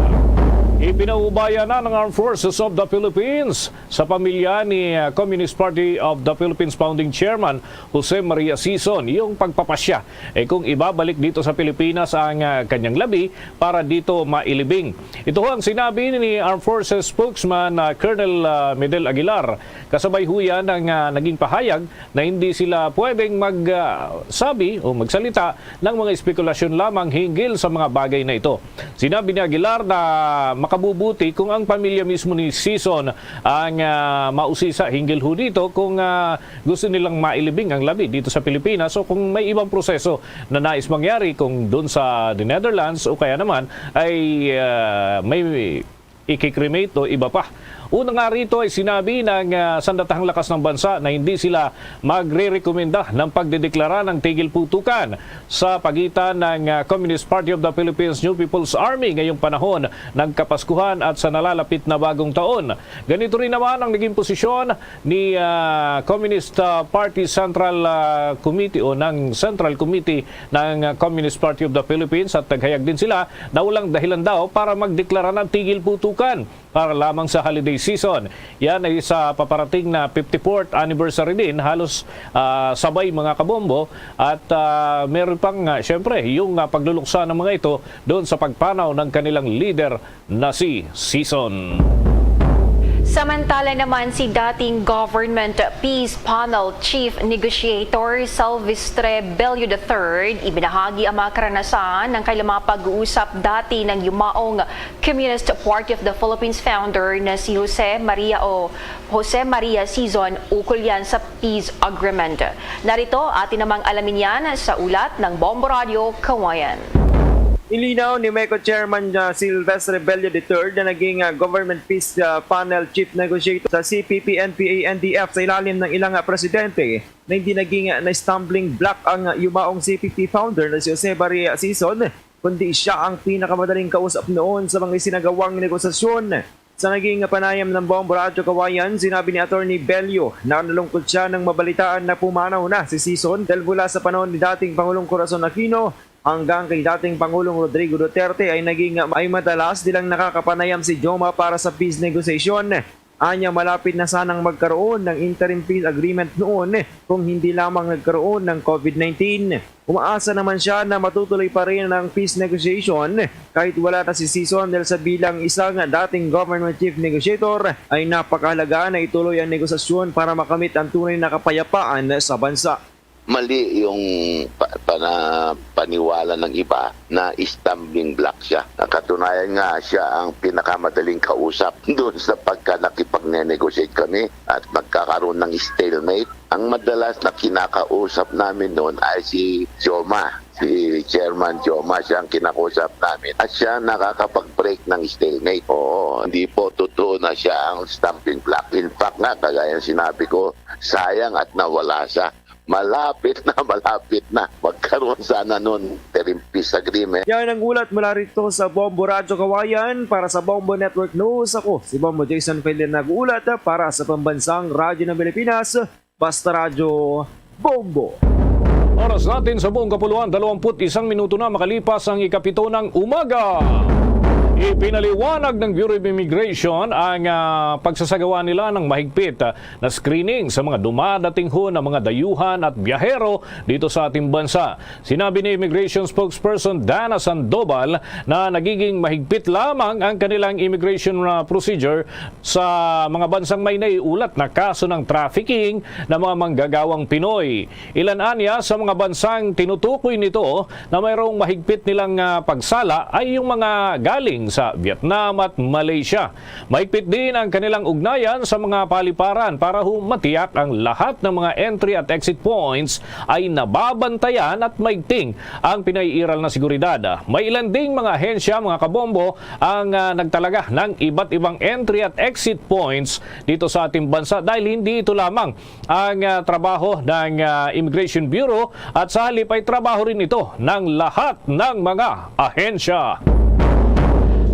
ipinaubaya na ng Armed Forces of the Philippines sa pamilya ni Communist Party of the Philippines founding chairman Jose Maria Sison yung pagpapasya kung ibabalik dito sa Pilipinas ang kanyang labi para dito mailibing. Ito ang sinabi ni Armed Forces spokesman Colonel Medel Aguilar. Kasabay ho yan ng naging pahayag na hindi sila pwedeng magsabi o magsalita ng mga espekulasyon lamang hinggil sa mga bagay na ito. Sinabi ni Aguilar na makabubuti kung ang pamilya mismo ni Sison ang mausisa hinggil ho dito kung gusto nilang mailibing ang labi dito sa Pilipinas o kung may ibang proseso na nais mangyari kung doon sa the Netherlands o kaya naman ay may ikikremate o iba pa. Una nga rito ay sinabi ng Sandatahang Lakas ng Bansa na hindi sila magre-rekomenda ng pagdedeklara ng tigil putukan sa pagitan ng Communist Party of the Philippines New People's Army ngayong panahon ng Kapaskuhan at sa nalalapit na bagong taon. Ganito rin naman ang naging posisyon ni Communist Party Central Committee o ng Central Committee ng Communist Party of the Philippines at naghayag din sila na walang dahilan daw para magdeklara ng tigil putukan para lamang sa holiday season. Yan ay sa paparating na 54th anniversary din, halos sabay mga kabombo at meron pang syempre yung pagluluksa ng mga ito doon sa pagpanaw ng kanilang leader na si Sison. Samantala naman si dating Government Peace Panel Chief Negotiator Silvestre Bello III ibinahagi ang mga karanasan ng kailang mga pag-uusap dati ng yumaong Communist Party of the Philippines founder na si Jose Maria Sison ukol yan sa peace agreement. Narito atin namang alamin yan sa ulat ng Bombo Radio Kawayan. Ilinaw ni MECO Chairman Silvestre Bello III na naging Government Peace Panel Chief Negotiator sa CPP, NPA, NDF sa ilalim ng ilang presidente na hindi naging na stumbling block ang yumaong CPP founder na si Jose Maria Sison, kundi siya ang pinakamadaling kausap noon sa mga isinagawang negosasyon. Sa naging panayam ng Bombo Radyo Kawayan, sinabi ni Attorney Bello na nalungkot siya nang mabalitaan na pumanaw na si Sison dahil mula sa panahon ni dating Pangulong Corazon Aquino hanggang kay dating Pangulong Rodrigo Duterte ay madalas nilang nakakapanayam si Joma para sa peace negotiation. Anya malapit na sanang magkaroon ng interim peace agreement noon kung hindi lamang nagkaroon ng COVID-19. Umaasa naman siya na matutuloy pa rin ang peace negotiation kahit wala na si Sison dahil sa bilang isang dating government chief negotiator ay napakahalaga na ituloy ang negosasyon para makamit ang tunay na kapayapaan sa bansa. Mali yung paniwala ng iba na stumbling block siya. Nakatunayan nga siya ang pinakamadaling kausap doon sa pagka nakipag-negotiate kami at magkakaroon ng stalemate. Ang madalas na kinakausap namin noon ay si Joma. Si Chairman Joma, siya ang kinakausap namin. At siya nakakapag-break ng stalemate. Oo, hindi po totoo na siya ang stumbling block. In fact nga, kagaya sinabi ko, sayang at nawala siya. Malapit na magkaroon sana noon interim peace agreement. Yan ang ulat mula rito sa Bombo Radyo Kawayan. Para sa Bombo Network News, ako si Bombo Jason Felian nag-uulat para sa Pambansang Radyo ng Pilipinas, Basta Radyo Bombo. Oras natin sa buong kapuluan, 21 minuto na makalipas ang ikapito ng umaga. Ipinaliwanag ng Bureau of Immigration ang pagsasagawa nila ng mahigpit na screening sa mga dumadating ho na mga dayuhan at biyahero dito sa ating bansa. Sinabi ni Immigration Spokesperson Dana Sandoval na nagiging mahigpit lamang ang kanilang immigration procedure sa mga bansang may naiulat na kaso ng trafficking ng mga manggagawang Pinoy. Ilan anya sa mga bansang tinutukoy nito na mayroong mahigpit nilang pagsala ay yung mga galing sa Vietnam at Malaysia. Mahigpit din ang kanilang ugnayan sa mga paliparan para matiyak ang lahat ng mga entry at exit points ay nababantayan at maigting ang pinaiiral na seguridad. May ilan ding mga ahensya, mga kabombo, ang nagtalaga ng iba't ibang entry at exit points dito sa ating bansa dahil hindi ito lamang ang trabaho ng Immigration Bureau at sa halip ay trabaho rin ito ng lahat ng mga ahensya.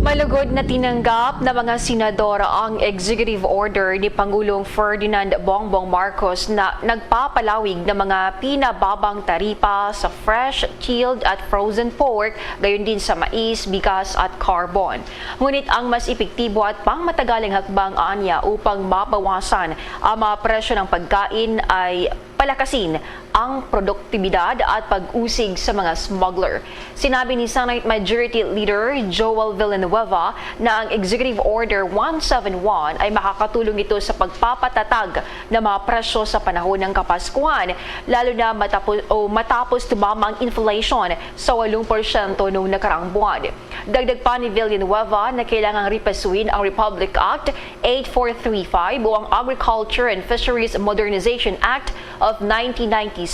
Malugod na tinanggap ng mga senadora ang executive order ni Pangulong Ferdinand Bongbong Marcos na nagpapalawig ng mga pinababang taripa sa fresh, chilled at frozen pork, gayon din sa mais, bigas at carbon. Ngunit ang mas epektibo at pangmatagaling hakbang anya upang mabawasan ang mga presyo ng pagkain ay palakasin ang produktibidad at pag-usig sa mga smuggler. Sinabi ni Senate Majority Leader Joel Villanueva na ang Executive Order 171 ay makakatulong ito sa pagpapatatag ng mga presyo sa panahon ng Kapaskuhan, lalo na matapos tumama ang inflation sa 8% noong nakaraang buwan. Dagdag pa ni Villanueva na kailangang ripasuin ang Republic Act 8435 o ang Agriculture and Fisheries Modernization Act of 1997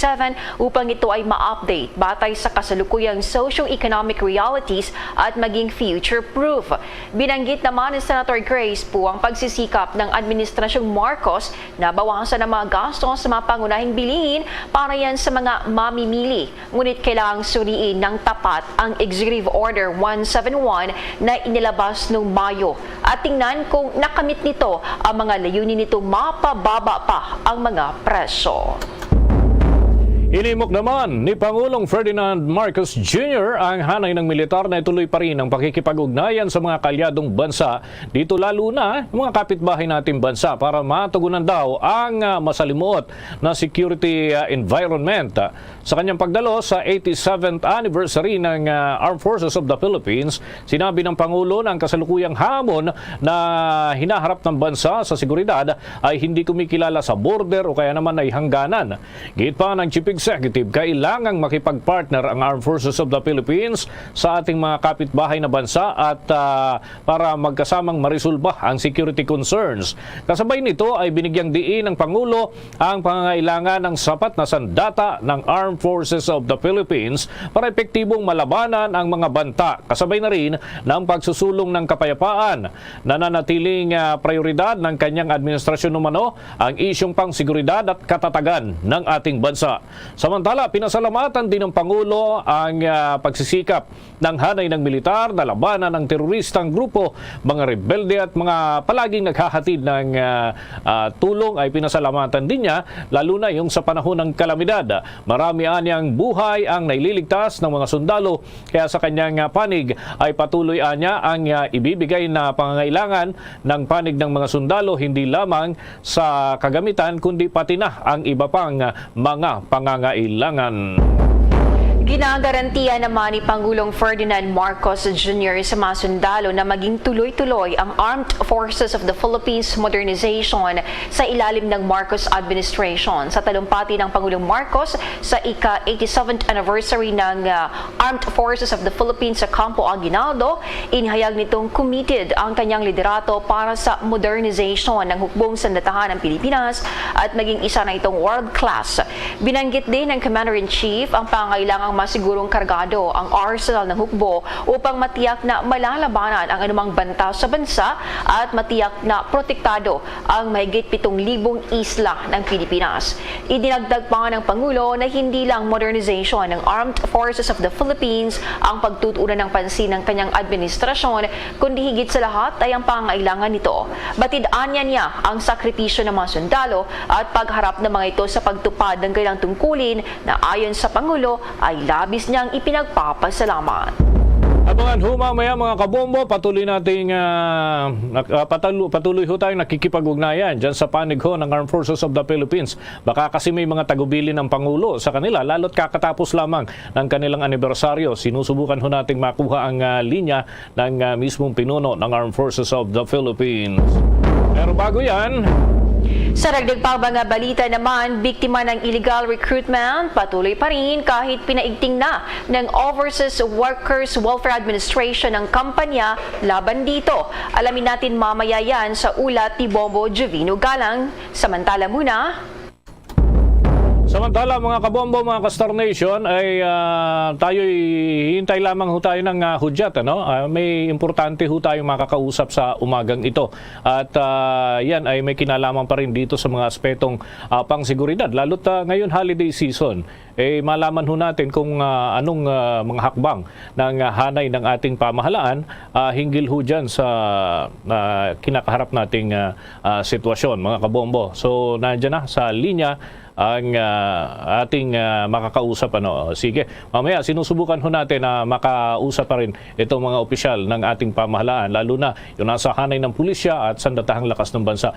upang ito ay ma-update batay sa kasalukuyang socio-economic realities at maging future-proof. Binanggit naman ni Senator Grace po ang pagsisikap ng Administrasyong Marcos na bawasan ang mga gastos sa mga pangunahing bilihin para yan sa mga mamimili. Ngunit kailangang suriin ng tapat ang Executive Order 171 na inilabas noong Mayo at tingnan kung nakamit nito ang mga layunin nito mapababa pa ang mga presyo. Inimok naman ni Pangulong Ferdinand Marcos Jr. ang hanay ng militar na ituloy pa rin ang pakikipag-ugnayan sa mga kalyadong bansa, dito lalo na mga kapitbahay nating bansa para matugunan daw ang masalimuot na security environment. Sa kanyang pagdalo sa 87th anniversary ng Armed Forces of the Philippines, sinabi ng Pangulo na ang kasalukuyang hamon na hinaharap ng bansa sa seguridad ay hindi kumikilala sa border o kaya naman ay hangganan. Git pa ng Chief Executive, kailangang makipag-partner ang Armed Forces of the Philippines sa ating mga kapitbahay na bansa at para magkasamang marisolba ang security concerns. Kasabay nito ay binigyang diin ng Pangulo ang pangangailangan ng sapat na sandata ng Armed Forces of the Philippines para epektibong malabanan ang mga banta. Kasabay na rin ng pagsusulong ng kapayapaan. Nananatiling prioridad ng kanyang administrasyon umano ang isyong pangseguridad at katatagan ng ating bansa. Samantala, pinasalamatan din ng Pangulo ang pagsisikap ng hanay ng militar na labanan ng teroristang grupo, mga rebelde at mga palaging naghahatid ng tulong ay pinasalamatan din niya, lalo na yung sa panahon ng kalamidad. Marami anyang buhay ang naililigtas ng mga sundalo, kaya sa kanyang panig ay patuloy anya ang ibibigay na pangangailangan ng panig ng mga sundalo, hindi lamang sa kagamitan kundi pati na ang iba pang mga pangangailangan. Ginagarantiya naman ni Pangulong Ferdinand Marcos Jr. sa mga sundalo na maging tuloy-tuloy ang Armed Forces of the Philippines modernization sa ilalim ng Marcos administration. Sa talumpati ng Pangulong Marcos sa ika-87th anniversary ng Armed Forces of the Philippines sa Campo Aguinaldo, inihayag nitong committed ang kanyang liderato para sa modernization ng hukbong sandatahan ng Pilipinas at maging isa na itong world-class. Binanggit din ng Commander-in-Chief ang pangailangang masigurong kargado ang arsenal ng hukbo upang matiyak na malalabanan ang anumang banta sa bansa at matiyak na protektado ang mahigit 7,000 isla ng Pilipinas. Idinagdag pa ng Pangulo na hindi lang modernization ng Armed Forces of the Philippines ang pagtutuunan ng pansin ng kanyang administrasyon, kundi higit sa lahat ay ang pangailangan nito. Batid-anya niya ang sakripisyo ng mga sundalo at pagharap ng mga ito sa pagtupad ng kailang tungkulin na ayon sa Pangulo ay labis niyang ipinagpapasalamat. Abangan ho mamaya mga kabombo, patuloy nating patuloy ho tayong nakikipag-ugnayan dyan sa panig ho ng Armed Forces of the Philippines. Baka kasi may mga tagubilin ng Pangulo sa kanila, lalo't kakatapos lamang ng kanilang anibersaryo. Sinusubukan ho nating makuha ang linya ng mismong pinuno ng Armed Forces of the Philippines. Pero bago yan, sa dagdag pang mga balita naman, biktima ng illegal recruitment patuloy pa rin kahit pinaigting na ng Overseas Workers Welfare Administration ng kampanya laban dito. Alamin natin mamaya yan sa ulat ni Bombo Jovino Galang. Samantala mga kabombo, mga ka-Star Nation, ay tayo'y hintay lamang ho tayo ng hudyat. May importante ho tayong makakausap sa umagang ito. At yan ay may kinalaman pa rin dito sa mga aspetong pangseguridad. Lalo't ngayon holiday season, malaman ho natin kung anong mga hakbang ng hanay ng ating pamahalaan hinggil ho dyan sa kinakaharap nating sitwasyon, mga kabombo. So, nandiyan na sa linya ang ating makakausap. Sige, mamaya sinusubukan ho natin na makausap pa rin itong mga opisyal ng ating pamahalaan, lalo na yung nasa hanay ng pulisya at sandatahang lakas ng bansa.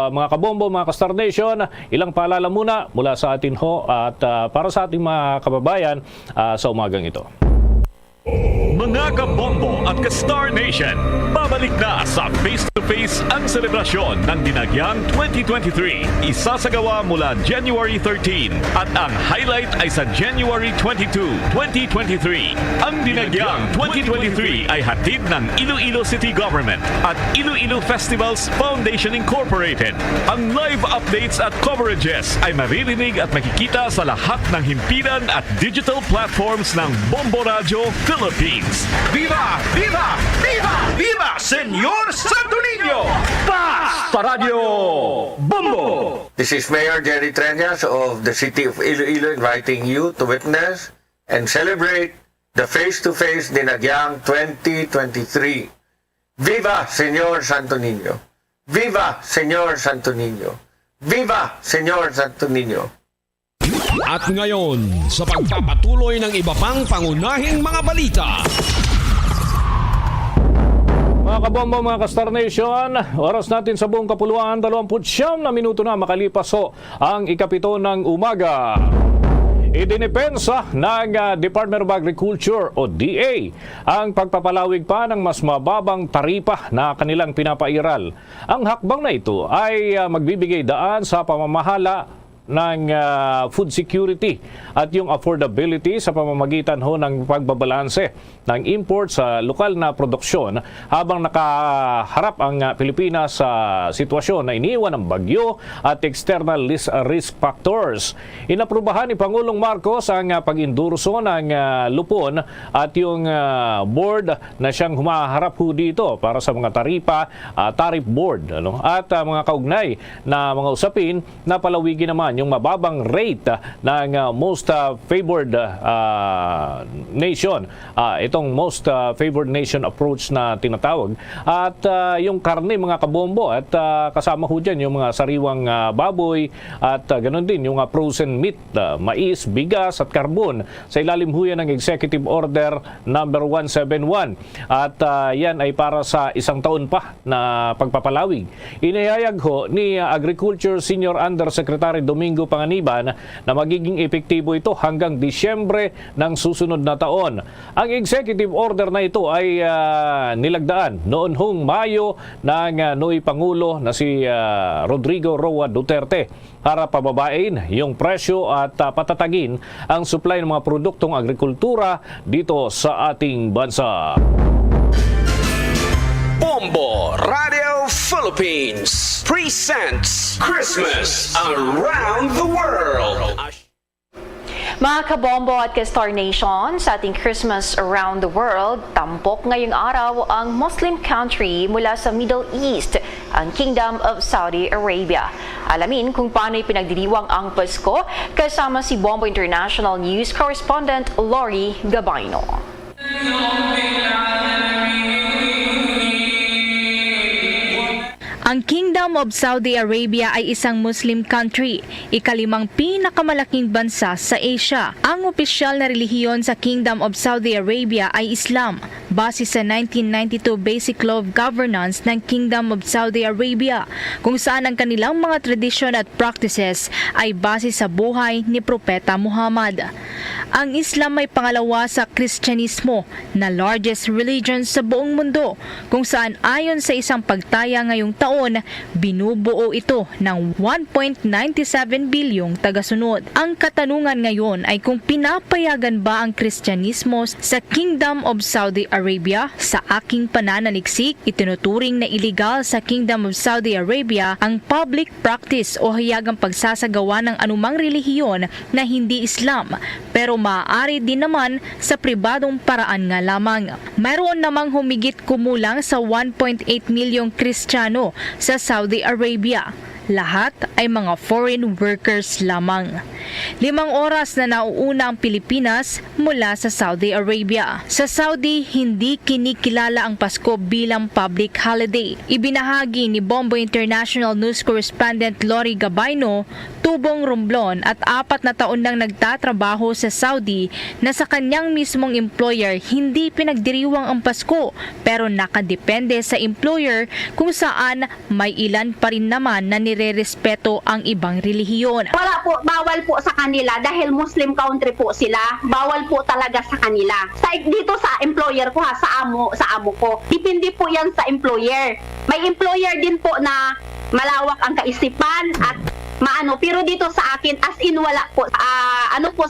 Mga kabombo, mga ka-Star Nation, ilang paalala muna mula sa atin ho at para sa ating mga kababayan sa umagang ito. Mga kabombo at ka-Star Nation, babalik na sa face-to-face ang selebrasyon ng Dinagyang 2023. Isasagawa mula January 13 at ang highlight ay sa January 22, 2023. Ang Dinagyang 2023 ay hatid ng Iloilo City Government at Iloilo Festivals Foundation Incorporated. Ang live updates at coverages ay maririnig at makikita sa lahat ng himpilan at digital platforms ng Bombo Radio Philippines. Viva! Viva! Viva! Viva! Senyor Santo Niño! Basta Radio Bombo! This is Mayor Jerry Treñas of the City of Iloilo inviting you to witness and celebrate the face-to-face Dinagyang 2023. Viva Senyor Santo Niño! Viva Senyor Santo Niño! Viva Senyor Santo Niño! At ngayon, sa pagpapatuloy ng iba pang pangunahing mga balita. Mga kabombo, mga ka-Star Nation, oras natin sa buong kapuluan, 29 na minuto na makalipas ang ikapito ng umaga. Idinipensa ng Department of Agriculture o DA ang pagpapalawig pa ng mas mababang taripa na kanilang pinapairal. Ang hakbang na ito ay magbibigay daan sa pamamahala ng food security at yung affordability sa pamamagitan ng pagbabalanse ng import sa lokal na produksyon habang nakaharap ang Pilipinas sa sitwasyon na iniwan ng bagyo at external risk factors. Inaprubahan ni Pangulong Marcos ang pag-indurso ng lupon at yung board na siyang humaharap dito para sa mga taripa, tariff board at mga kaugnay na mga usapin na palawigin naman yung mababang rate ng most favored nation. Itong most favored nation approach na tinatawag. At yung karne mga kabombo at kasama ho dyan yung mga sariwang baboy at ganun din yung frozen meat, mais, bigas at karbon. Sa ilalim ho yan ng Executive Order number 171. At yan ay para sa isang taon pa na pagpapalawig. Inihayag ho ni Agriculture Senior Undersecretary Domingo Panganiban na magiging epektibo ito hanggang Disyembre ng susunod na taon. Ang executive order na ito ay nilagdaan noon hong Mayo ng Noy Pangulo na si Rodrigo Roa Duterte para pababain yung presyo at patatagin ang supply ng mga produktong agrikultura dito sa ating bansa. Bombo Radio Philippines presents Christmas Around the World. Mga kabombo at ka-Star Nation, sa ating Christmas Around the World, tampok ngayong araw ang Muslim country mula sa Middle East, ang Kingdom of Saudi Arabia. Alamin kung paano ipinagdiriwang ang Pasko kasama si Bombo International News Correspondent Lori Gabayno. Ang Kingdom of Saudi Arabia ay isang Muslim country, ikalimang pinakamalaking bansa sa Asia. Ang opisyal na relihiyon sa Kingdom of Saudi Arabia ay Islam, base sa 1992 Basic Law of Governance ng Kingdom of Saudi Arabia, kung saan ang kanilang mga tradisyon at practices ay base sa buhay ni Propeta Muhammad. Ang Islam ay pangalawa sa Kristyanismo na largest religion sa buong mundo, kung saan ayon sa isang pagtaya ngayong taon, binubuo ito ng 1.97 bilyong tagasunod. Ang katanungan ngayon ay kung pinapayagan ba ang Kristyanismo sa Kingdom of Saudi Arabia. Sa aking pananaliksik, itinuturing na iligal sa Kingdom of Saudi Arabia ang public practice o hayagang pagsasagawa ng anumang relihiyon na hindi Islam, pero maaari din naman sa pribadong paraan nga lamang. Mayroon namang humigit kumulang sa 1.8 milyong Kristiyano sa Saudi Arabia. Lahat ay mga foreign workers lamang. 5 oras na nauuna ang Pilipinas mula sa Saudi Arabia. Sa Saudi, hindi kinikilala ang Pasko bilang public holiday. Ibinahagi ni Bombo International News Correspondent Lori Gabayno, tubong Romblon at 4 na taon nang nagtatrabaho sa Saudi, na sa kanyang mismong employer hindi pinagdiriwang ang Pasko, pero nakadepende sa employer kung saan may ilan pa rin naman na nirerespeto ang ibang relihiyon. Wala po, bawal po sa kanila dahil Muslim country po sila. Bawal po talaga sa kanila. Dito sa employer ko sa amo ko. Depende po yan sa employer. May employer din po na malawak ang kaisipan at pero dito sa akin as in wala po.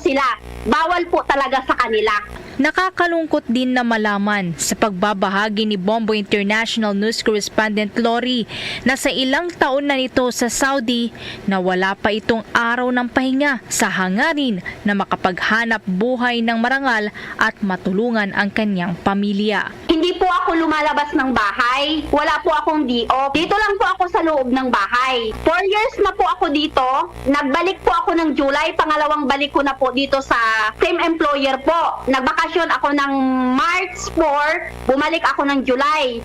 Sila. Bawal po talaga sa kanila. Nakakalungkot din na malaman sa pagbabahagi ni Bombo International News Correspondent Lori na sa ilang taon na nito sa Saudi na wala pa itong araw ng pahinga sa hangarin na makapaghanap buhay ng marangal at matulungan ang kanyang pamilya. Hindi po ako lumalabas ng bahay. Wala po akong D.O. Dito lang po ako sa loob ng bahay. 4 years na po ako dito. Nagbalik po ako ng July. Pangalawang balik ko na po dito sa same employer po. Nagbakasyon ako ng March 4. Bumalik ako ng July.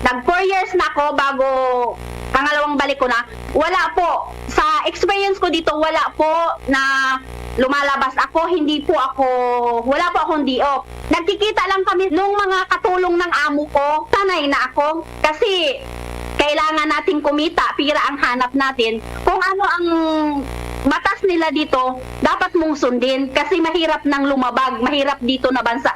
Nag 4 years na ako bago pangalawang balik ko na. Wala po. Sa experience ko dito, wala po na lumalabas ako. Wala po akong D.O. Nagkikita lang kami nung mga katulong ng amo ko. Sanay na ako. Kasi kailangan natin kumita, pira ang hanap natin. Kung ano ang batas nila dito, dapat mong sundin kasi mahirap nang lumabag. Mahirap dito na bansa.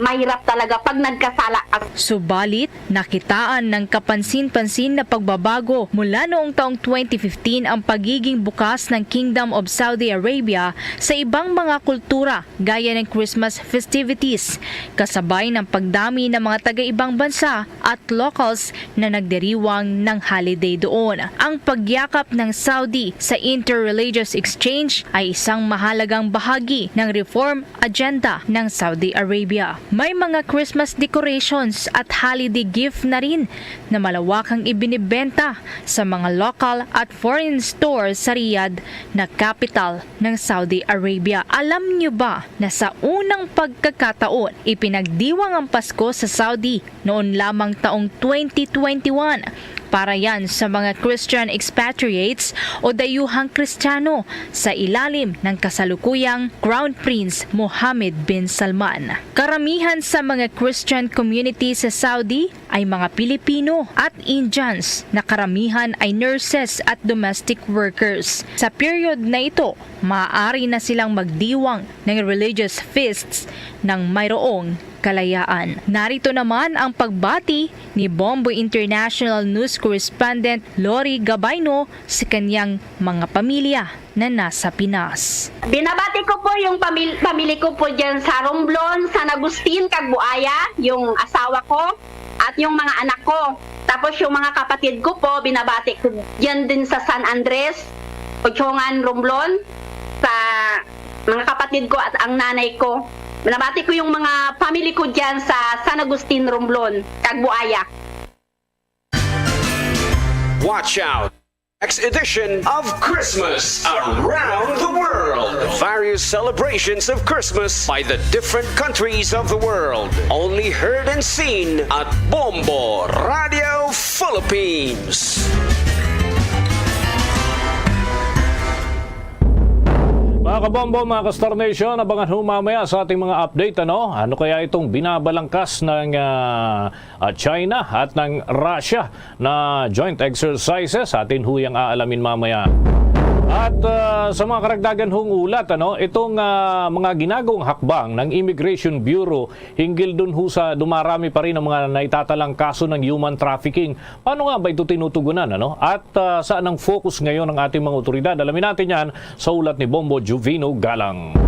Mahirap talaga pag nagkasala. Subalit, nakitaan ng kapansin-pansin na pagbabago mula noong taong 2015 ang pagiging bukas ng Kingdom of Saudi Arabia sa ibang mga kultura gaya ng Christmas festivities, kasabay ng pagdami ng mga taga-ibang bansa at locals na nagdiriwang ng holiday doon. Ang pagyakap ng Saudi sa interreligious Religious exchange ay isang mahalagang bahagi ng reform agenda ng Saudi Arabia. May mga Christmas decorations at holiday gift na rin na malawakang ibinibenta sa mga local at foreign stores sa Riyadh na capital ng Saudi Arabia. Alam niyo ba na sa unang pagkakataon, ipinagdiwang ang Pasko sa Saudi noon lamang taong 2021 para yan sa mga Christian expatriates o dayuhang Kristiyano sa ilalim ng kasalukuyang Crown Prince Mohammed bin Salman. Karamihan sa mga Christian community sa Saudi ay mga Pilipino at Indians na karamihan ay nurses at domestic workers. Sa period na ito, maaari na silang magdiwang ng religious feasts ng mayroong kalayaan. Narito naman ang pagbati ni Bombo International News Correspondent Lori Gabayno sa kanyang mga pamilya na nasa Pinas. Binabati ko po yung pamilya ko po dyan sa Romblon, San Agustin, Cagbuaya, yung asawa ko at yung mga anak ko. Tapos yung mga kapatid ko po, binabati ko dyan din sa San Andres, Ochongan, Romblon, sa mga kapatid ko at ang nanay ko. Binabati ko yung mga family ko dyan sa San Agustin, Romblon, Cagbuaya. Watch out! Next edition of Christmas around the world. Various celebrations of Christmas by the different countries of the world. Only heard and seen at Bombo Radio Philippines. Mga kabombo, mga ka-Star Nation, abangan ho mamaya sa ating mga update. Ano kaya itong binabalangkas ng China at ng Russia na joint exercises? Atin ho yung aalamin mamaya. At sa mga karagdagan hong ulat, itong mga ginagawang hakbang ng Immigration Bureau hinggil dun ho sa dumarami pa rin ang mga naitatalang kaso ng human trafficking. Paano nga ba ito tinutugunan? At saan ang focus ngayon ng ating mga otoridad? Alamin natin yan sa ulat ni Bombo Juvino Galang.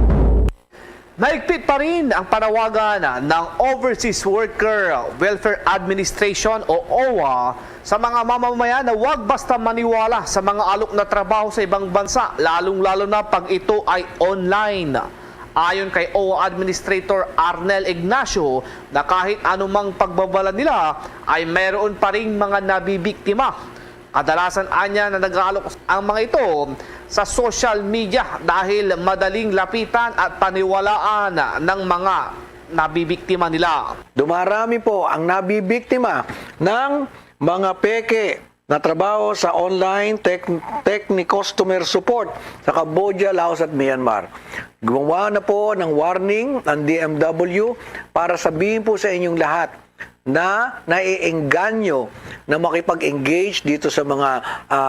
Naigpit pa rin ang panawagan ng Overseas Worker Welfare Administration o OWA sa mga mamamayan na huwag basta maniwala sa mga alok na trabaho sa ibang bansa, lalong-lalo na pag ito ay online. Ayon kay OWA Administrator Arnel Ignacio na kahit anumang pagbabala nila ay mayroon pa rin mga nabibiktima. Kadalasan anya na nag-aalok ang mga ito sa social media dahil madaling lapitan at paniwalaan ng mga nabibiktima nila. Dumarami po ang nabibiktima ng mga peke na trabaho sa online customer support sa Cambodia, Laos at Myanmar. Gumawa na po ng warning ang DMW para sabihin po sa inyong lahat na naiengganyo na makipag-engage dito sa mga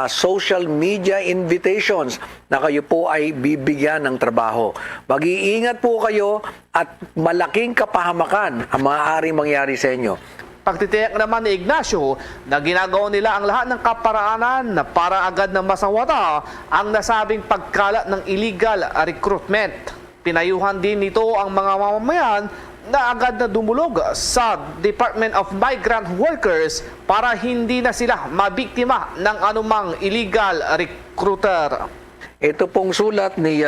social media invitations na kayo po ay bibigyan ng trabaho. Mag-iingat po kayo at malaking kapahamakan ang maaaring mangyari sa inyo. Pagtitiyak naman ni Ignacio na ginagawa nila ang lahat ng kaparaanan para agad na masawata ang nasabing pagkalat ng illegal recruitment. Pinayuhan din nito ang mga mamamayan na agad na dumulog sa Department of Migrant Workers para hindi na sila mabiktima ng anumang illegal recruiter. Ito pong sulat ni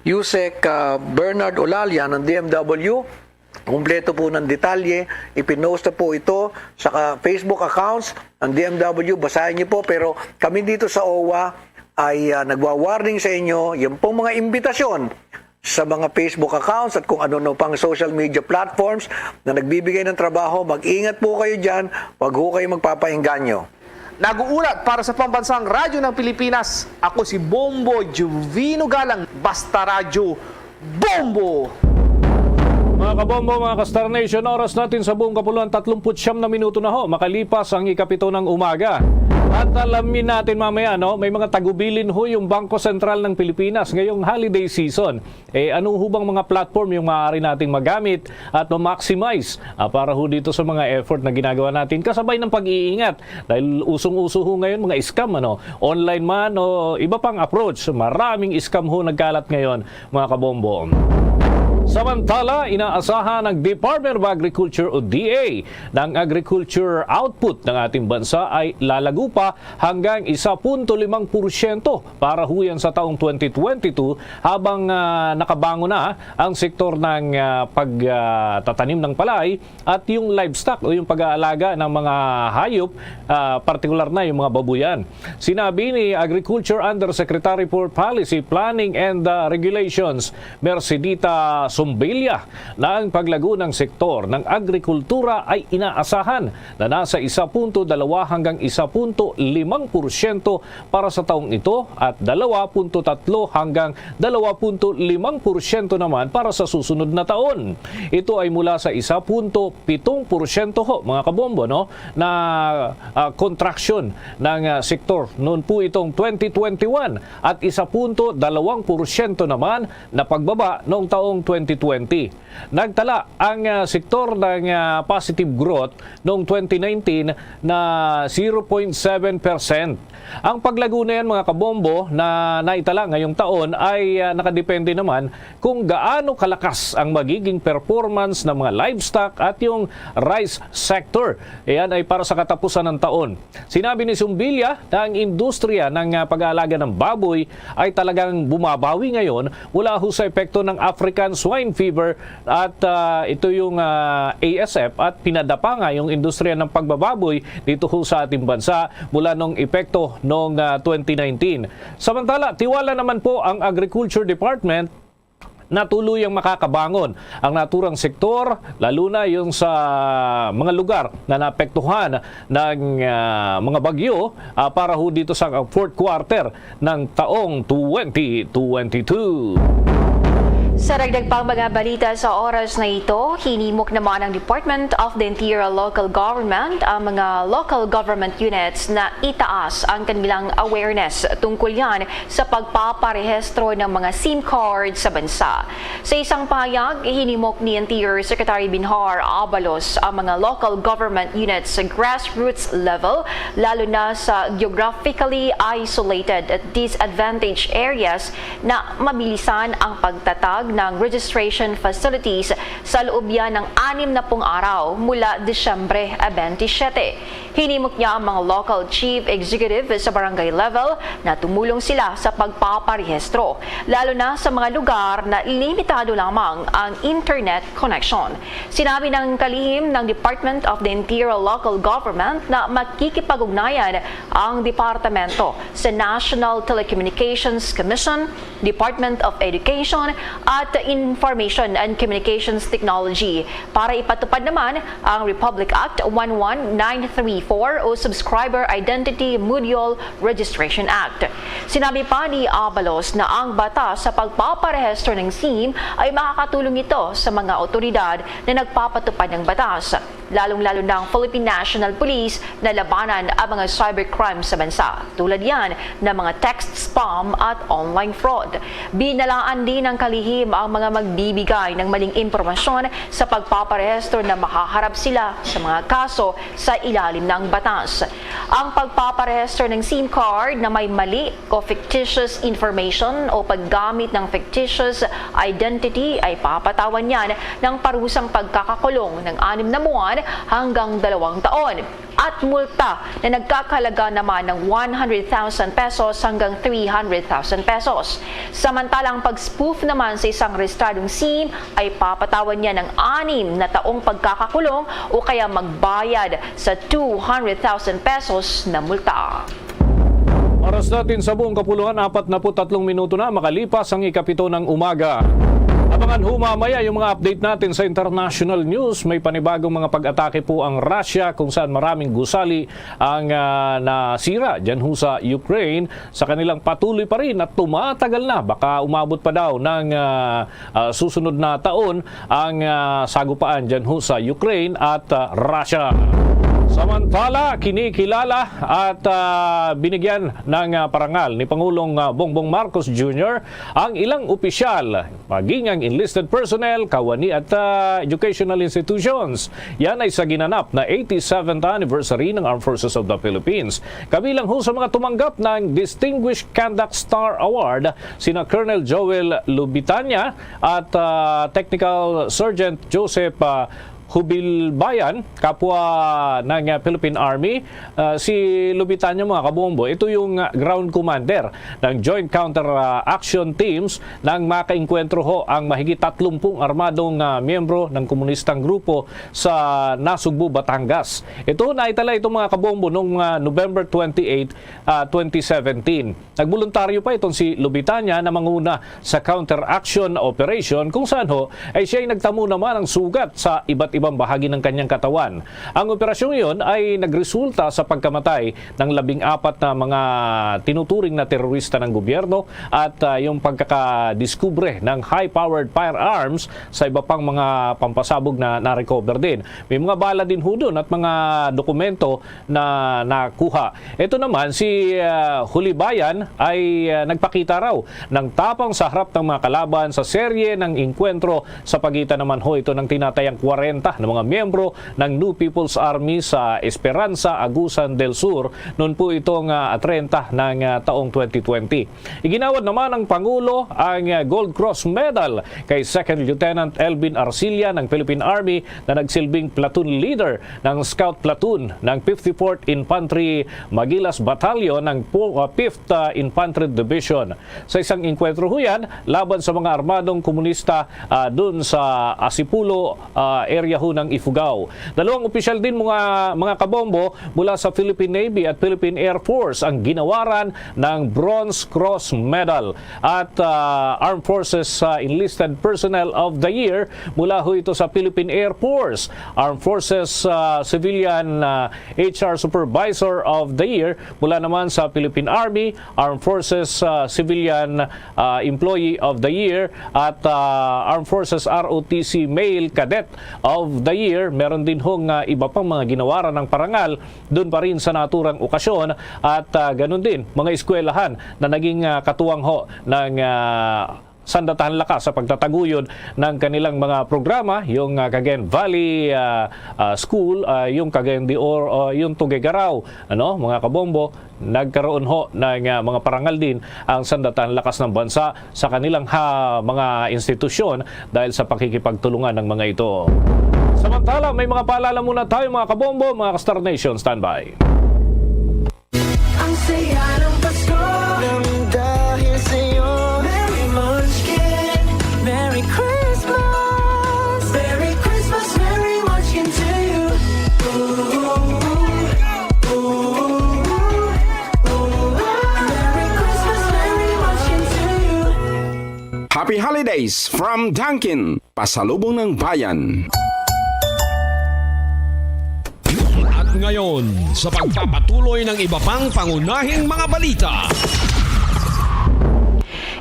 Yusek Bernard Olalia ng DMW. Kumpleto po ng detalye. Ipinost na po ito sa Facebook accounts ng DMW. Basahin niyo po. Pero kami dito sa OWA ay nagwa-warning sa inyo yung pong mga imbitasyon sa mga Facebook accounts at kung ano pang social media platforms na nagbibigay ng trabaho. Mag-ingat po kayo dyan. Huwag ho kayo magpapaengganyo. Nag-uulat para sa Pambansang Radyo ng Pilipinas. Ako si Bombo Juvino Galang. Basta Radyo Bombo! Mga kabombo, mga ka-Star Nation, oras natin sa buong kapuluan 39 na minuto na ho. Makalipas ang ikapito ng umaga. At alamin natin mamaya, may mga tagubilin ho yung Bangko Sentral ng Pilipinas ngayong holiday season. Ano ho bang mga platform yung maaari nating magamit at ma-maximize para ho dito sa mga effort na ginagawa natin kasabay ng pag-iingat. Dahil usong-uso ho ngayon mga scam, online man o iba pang approach. Maraming scam ho nagkalat ngayon, mga kabombo. Samantala, inaasahan ng Department of Agriculture o DA ng agriculture output ng ating bansa ay lalago pa hanggang 1.5% para huyan sa taong 2022 habang nakabango na ang sektor ng pagtatanim ng palay at yung livestock o yung pag-aalaga ng mga hayop, partikular na yung mga babuyan. Sinabi ni Agriculture Undersecretary for Policy, Planning and Regulations, Mercedita Zumbilya, na ang paglago ng sektor ng agrikultura ay inaasahan na nasa 1.2 hanggang 1.5% para sa taong ito at 2.3 hanggang 2.5% naman para sa susunod na taon. Ito ay mula sa 1.7% mga kabombo, no, na contraction ng sektor noon po itong 2021 at 1.2% naman na pagbaba noong taong 2020. Nagtala ang sektor ng positive growth noong 2019 na 0.7%. Ang paglago na yan mga kabombo na naitala ngayong taon ay nakadepende naman kung gaano kalakas ang magiging performance ng mga livestock at yung rice sector. Ayan ay para sa katapusan ng taon. Sinabi ni Zumbilya na ang industriya ng pag-aalaga ng baboy ay talagang bumabawi ngayon mula ho sa epekto ng African swine fever at ito yung ASF at pinadapa nga yung industriya ng pagbababoy dito ho sa ating bansa mula nung epekto noong 2019. Samantala, tiwala naman po ang Agriculture Department na tuluyang makakabangon ang naturang sektor, lalo na yung sa mga lugar na naapektuhan ng mga bagyo para ho dito sa fourth quarter ng taong 2022. Sa dagdag pang mga balita sa oras na ito, hinimok naman ng Department of the Interior Local Government ang mga local government units na itaas ang kanilang awareness tungkol yan sa pagpaparehistro ng mga SIM card sa bansa. Sa isang pahayag, hinimok ni Interior Secretary Binhar Abalos ang mga local government units sa grassroots level, lalo na sa geographically isolated at disadvantaged areas na mabilisan ang pagtatag ng registration facilities sa loob yan ng 60 araw mula Disyembre 27. Hinimok niya ang mga local chief executive sa barangay level na tumulong sila sa pagpaparehistro, lalo na sa mga lugar na limitado lamang ang internet connection. Sinabi ng kalihim ng Department of the Interior Local Government na makikipag-ugnayan ang departamento sa National Telecommunications Commission, Department of Education at Information and Communications Technology para ipatupad naman ang Republic Act 11934 o Subscriber Identity Module Registration Act. Sinabi pa ni Abalos na ang batas sa pagpaparehistro ng SIM ay makakatulong ito sa mga otoridad na nagpapatupad ng batas, lalong-lalo ng Philippine National Police na labanan ang mga cybercrime sa bansa, tulad yan ng mga text spam at online fraud. Binalaan din ng kalihim ang mga magbibigay ng maling impormasyon sa pagpaparehistro na makaharap sila sa mga kaso sa ilalim ng batas. Ang pagpaparehistro ng SIM card na may mali o fictitious information o paggamit ng fictitious identity ay papatawan yan ng parusang pagkakakulong ng 6 na buwan hanggang 2 taon at multa na nagkakalaga naman ng 100,000 pesos hanggang 300,000 pesos. Samantalang pag-spoof naman sa isang rehistradong SIM ay papatawan niya ng 6 na taong pagkakakulong o kaya magbayad sa 200,000 pesos na multa. Oras natin sa buong kapuluhan, 43 minuto na makalipas ang 7 ng umaga. Abangan ho mamaya yung mga update natin sa international news. May panibagong mga pag-atake po ang Russia kung saan maraming gusali ang nasira dyan ho sa Ukraine. Sa kanilang patuloy pa rin at tumatagal na. Baka umabot pa daw ng susunod na taon ang sagupaan dyan ho sa Ukraine at Russia. Samantala, kinikilala at binigyan ng parangal ni Pangulong Bongbong Marcos Jr. ang ilang opisyal, maging ang enlisted personnel, kawani at educational institutions. Yan ay sa ginanap na 87th anniversary ng Armed Forces of the Philippines. Kabilang ho sa mga tumanggap ng Distinguished Conduct Star Award, sina Colonel Joel Lubitanya at Technical Sergeant Joseph Hubilbayan, kapwa ng Philippine Army. Si Lubitanya, mga kabombo, ito yung ground commander ng Joint Counter Action Teams nang makainkwentro ho ang mahigit 30 armadong miyembro ng komunistang grupo sa Nasugbu, Batangas. Ito naitala itong mga kabombo noong November 28, 2017. Nagboluntaryo pa itong si Lubitanya na manguna sa counter action operation kung saan ho ay siya ay nagtamo naman ng sugat sa iba't ibang bahagi ng kanyang katawan. Ang operasyong iyon ay nagresulta sa pagkamatay ng 14 na mga tinuturing na terorista ng gobyerno at yung pagkakadiskubre ng high-powered firearms sa iba pang mga pampasabog na na-recover din. May mga bala din ho doon at mga dokumento na nakuha. Ito naman, si Hulibayan ay nagpakita raw ng tapang sa harap ng mga kalaban sa serye ng inkwentro sa pagitan naman ho ito ng tinatayang 40 ng mga miyembro ng New People's Army sa Esperanza, Agusan del Sur noon po itong 30 ng taong 2020. Iginawad naman ng Pangulo ang Gold Cross Medal kay Second Lieutenant Elvin Arcilla ng Philippine Army na nagsilbing platoon leader ng Scout Platoon ng 54th Infantry Magilas Battalion ng 5th Infantry Division. Sa isang inkwentro huyan, laban sa mga armadong komunista dun sa Asipulo area ho ng Ifugao. Dalawang opisyal din mga kabombo mula sa Philippine Navy at Philippine Air Force ang ginawaran ng Bronze Cross Medal at Armed Forces Enlisted Personnel of the Year mula ho ito sa Philippine Air Force, Armed Forces Civilian HR Supervisor of the Year mula naman sa Philippine Army, Armed Forces Civilian Employee of the Year at Armed Forces ROTC Male Cadet of the Year. Meron din hong iba pang mga ginawaran ng parangal doon pa rin sa naturang okasyon at ganun din mga eskwelahan na naging katuwang ho ng Sandatahan Lakas sa pagtataguyod ng kanilang mga programa, yung Cagayan Valley School, yung Cagayan de Oro, yung Tuguegarao, mga kabombo, nagkaroon ho ng mga parangal din ang Sandatahan Lakas ng bansa sa kanilang mga institusyon dahil sa pakikipagtulungan ng mga ito. Samantala, may mga paalala muna tayo mga kabombo, mga Star Nation, standby. Ang saya ng Pasko dahil sa'yo. Merry Munchkin, Merry Christmas, Merry Christmas, Merry Munchkin to you. Merry Christmas, Merry Munchkin to you. Happy Holidays from Dunkin', pasalubong ng bayan. Ngayon, sa pagpapatuloy ng iba pang pangunahing mga balita.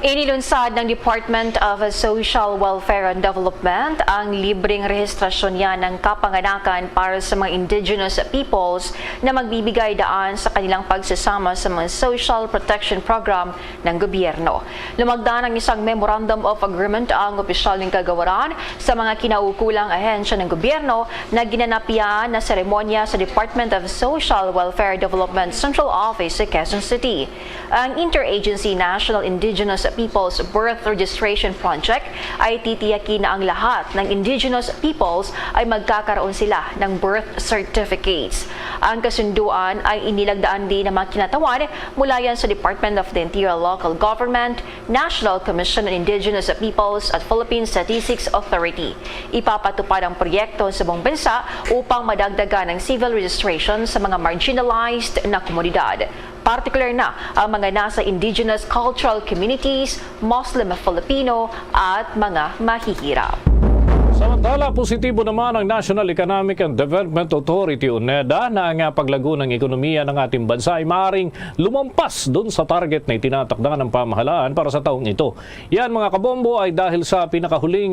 Inilunsad ng Department of Social Welfare and Development ang libreng rehistrasyon niya ng kapanganakan para sa mga indigenous peoples na magbibigay daan sa kanilang pagsasama sa mga social protection program ng gobyerno. Lumagda ng isang Memorandum of Agreement ang opisyal ng kagawaran sa mga kinaukulang ahensya ng gobyerno na ginanapian na seremonya sa Department of Social Welfare Development Central Office sa Quezon City. Ang Interagency National Indigenous Peoples Birth Registration Project ay titiyakin na ang lahat ng indigenous peoples ay magkakaroon sila ng birth certificates. Ang kasunduan ay inilagdaan din ng mga kinatawan mula yan sa Department of the Interior Local Government, National Commission on Indigenous Peoples at Philippine Statistics Authority. Ipapatupad ang proyekto sa buong bansa upang madagdagan ang civil registration sa mga marginalized na komunidad. Particular na ang mga nasa indigenous cultural communities, Muslim Filipino at mga mahihirap. Samantala, positibo naman ang National Economic and Development Authority o NEDA na ang paglago ng ekonomiya ng ating bansa ay maaaring lumampas dun sa target na itinatakda ng pamahalaan para sa taong ito. Yan mga kabombo ay dahil sa pinakahuling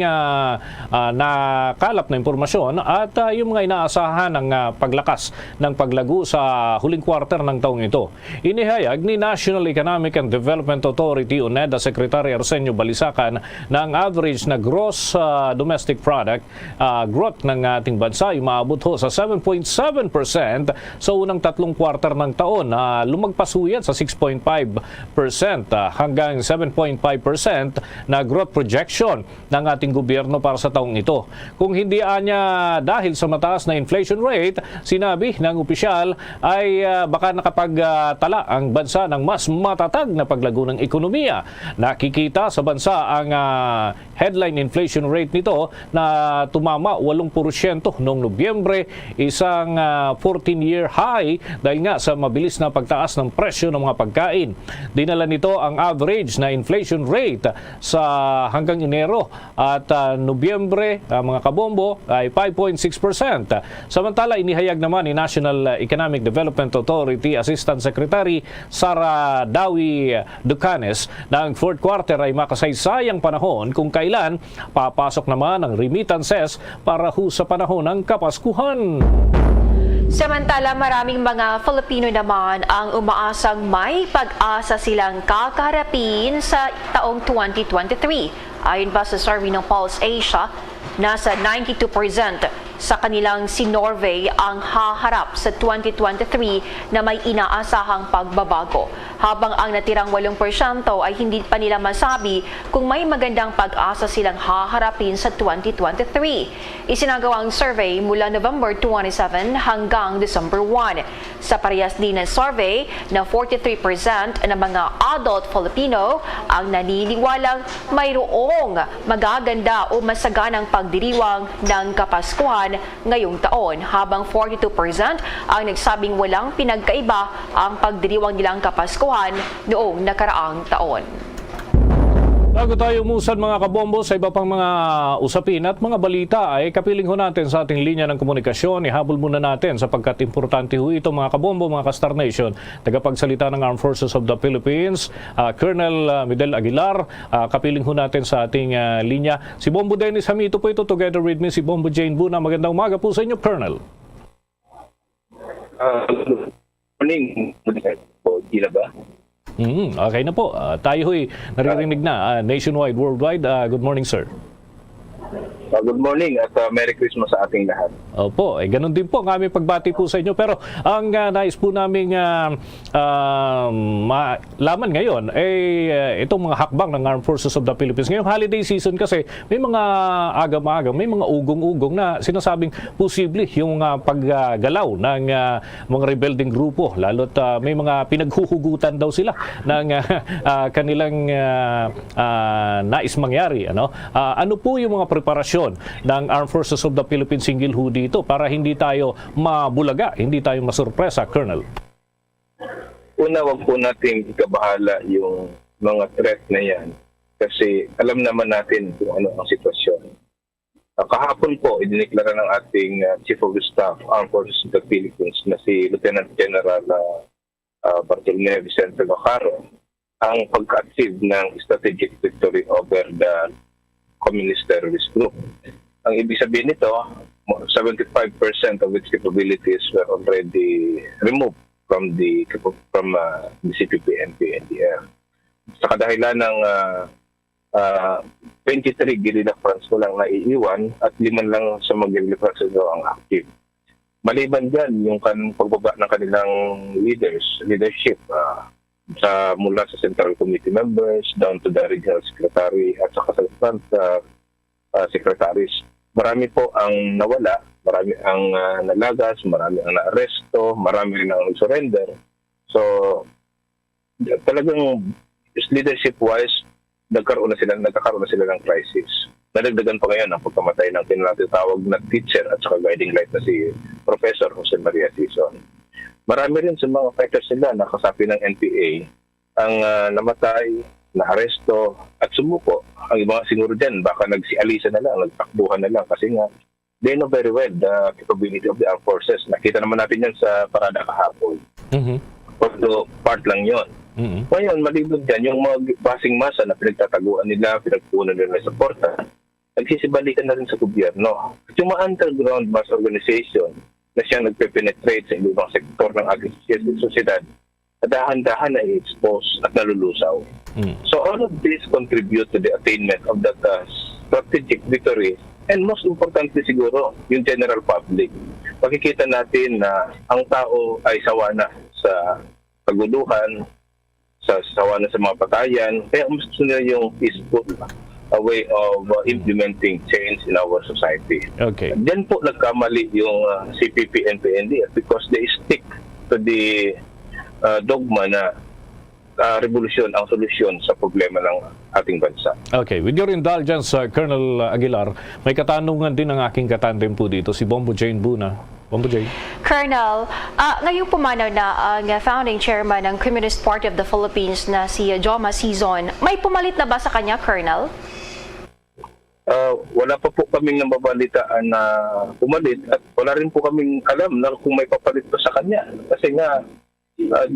nakalap na impormasyon at yung mga inaasahan ng paglakas ng paglago sa huling quarter ng taong ito. Inihayag ni National Economic and Development Authority o NEDA Secretary Arsenio Balisacan na ang average na gross domestic product growth ng ating bansa ay maabot ho sa 7.7% sa unang tatlong quarter ng taon. Lumagpas ho yan sa 6.5% hanggang 7.5% na growth projection ng ating gobyerno para sa taong ito. Kung hindi anya dahil sa mataas na inflation rate, sinabi ng opisyal ay baka nakapagtala ang bansa ng mas matatag na paglago ng ekonomiya. Nakikita sa bansa ang headline inflation rate nito na tumama 8% noong Nobyembre, isang 14-year high dahil nga sa mabilis na pagtaas ng presyo ng mga pagkain. Dinala nito ang average na inflation rate sa hanggang Enero at Nobyembre, mga kabombo, ay 5.6%. Samantala, inihayag naman ni National Economic Development Authority Assistant Secretary Sara Dawi Ducanes na ang fourth quarter ay makasaysayang panahon kung kailan papasok naman ang remittances para ho sa panahon ng Kapaskuhan. Samantala, maraming mga Filipino naman ang umaasang may pag-asa silang kakaharapin sa taong 2023. Ayon pa sa survey ng Pulse Asia, nasa 92% sa kanilang sinorvey ang haharap sa 2023 na may inaasahang pagbabago, habang ang natirang 8% ay hindi pa nila masabi kung may magandang pag-asa silang haharapin sa 2023. Isinagawa ang survey mula November 27 hanggang December 1. Sa parehas din ng survey na 43% ng mga adult Filipino ang naniniwalang mayroong magaganda o masaganang pagdiriwang ng Kapaskuhan ngayong taon, habang 42% ang nagsabing walang pinagkaiba ang pagdiriwang nilang Kapaskuhan noong nakaraang taon. Bago tayo umusan mga kabombo sa iba pang mga usapin at mga balita ay kapiling ho natin sa ating linya ng komunikasyon. Ihabol muna natin sapagkat importante ho ito mga kabombo, mga ka-Star Nation. Tagapagsalita ng Armed Forces of the Philippines, Colonel Midel Aguilar. Kapiling ho natin sa ating linya. Si Bombo Dennis Hamito po ito, together with me si Bombo Jane Buna. Magandang umaga po sa inyo, Colonel. Good morning. Gila ba? Okay na po. Tayo ho'y naririnig na nationwide, worldwide. Good morning, sir. Good morning at Merry Christmas sa ating lahat. Opo, ganun din po ang aming pagbati po sa inyo. Pero ang nais po namin malaman ngayon itong mga hakbang ng Armed Forces of the Philippines. Ngayong holiday season kasi may mga agam-agam, may mga ugong-ugong na sinasabing posible yung paggalaw ng mga rebelding grupo. Lalo't may mga pinaghuhugutan daw sila ng kanilang nais mangyari. Ano po yung mga preparasyon ng Armed Forces of the Philippines single ho dito para hindi tayo mabulaga, hindi tayo masurpresa, Colonel? Una, wag po natin ikabahala yung mga threat na yan kasi alam naman natin kung ano ang sitwasyon. Kahapon po, idineklara ng ating Chief of the Staff, Armed Forces of the Philippines na si Lieutenant General Bartolome Vicente Bacaro ang pagka-achieve ng strategic victory over the Communist terrorist group. Ang ibig sabihin nito, 75% of its capabilities were already removed from the CPP, NP, NDF. Sa kadahilan ng 23 guerrilla fronts ko lang naiiwan at 5 lang sa mga guerrilla fronts ang active. Maliban dyan, yung pagbaba ng kanilang leadership mula sa Central Committee members down to the Regional Secretary at saka sa front secretaries. Marami po ang nawala, marami ang nalagas, marami ang naaresto, marami rin ang surrender. So, talagang leadership-wise, nagkakaroon na sila ng crisis. Nadagdagan pa ngayon ang pagkamatay ng tinatawag na teacher at saka guiding light na si Professor Jose Maria Sison. Marami rin sa mga fighters nila na kasapi ng NPA ang namatay na aresto at sumuko. Ang iba siguro dyan, baka nagsialisa na lang, nagtakbuhan na lang kasi nga they know very well the capability of the armed forces. Nakita naman natin yan sa parada kahapon. Although part lang yon. Ngayon, maliban dyan, yung mga basing masa na pinagtataguan nila, pinagpunan nila ng suporta, nagsisibalikan na rin sa gobyerno. At yung mga underground mass organization na siyang nagpe-penetrate sa ibang sektor ng ating sosyedad, dahan-dahan na i-expose at nalulusaw. So all of this contribute to the attainment of that strategic victory, and most importantly siguro, yung general public. Makikita natin na ang tao ay sawa na sa paguluhan, sawa na sa mga patayan, kaya mas gusto nila yung peaceful a way of implementing change in our society. Okay. Diyan po nagkamali yung CPP and PND because they stick to the dogma na revolusyon ang solusyon sa problema ng ating bansa. Okay, with your indulgence, Colonel Aguilar, may katanungan din ang aking katandem po dito, si Bombo Jane Buna. Bombo Jane. Colonel, ngayong pumanaw na ang founding chairman ng Communist Party of the Philippines na si Joma Sison, may pumalit na ba sa kanya, Colonel? Wala pa po kaming nababalitaan na pumalit at wala rin po kaming alam na kung may papalit pa sa kanya. Kasi nga,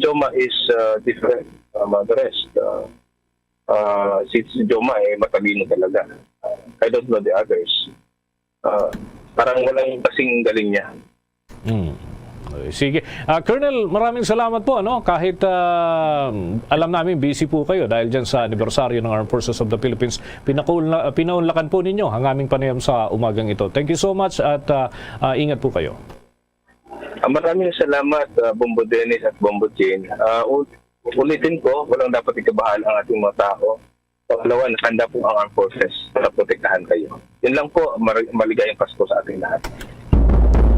Joma is different from the rest. Si Joma matalino talaga. I don't know the others. Parang walang kasing galing niya. Sige. Colonel, maraming salamat po. Kahit alam namin busy po kayo dahil dyan sa anibersaryo ng Armed Forces of the Philippines, pinaunlakan po ninyo ang aming panayam sa umagang ito. Thank you so much at ingat po kayo. Maraming salamat, Bombo Dennis at Bombo Jane. Ulitin ko, walang dapat ikabahala ang ating mga tao. Pangalawa, nakahanda po ang Armed Forces para protektahan kayo. Yun lang po, maligayang Pasko sa ating lahat.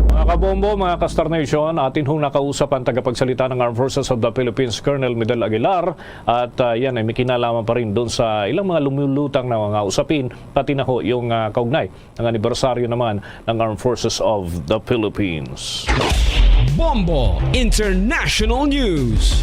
Mga kabombo, mga ka-Star Nation, atin hong nakausap ang tagapagsalita ng Armed Forces of the Philippines, Colonel Medel Aguilar, at yan ay may kinalaman pa rin doon sa ilang mga lumulutang na mga usapin, pati na ho yung kaugnay ng anibersaryo naman ng Armed Forces of the Philippines. Bombo International News.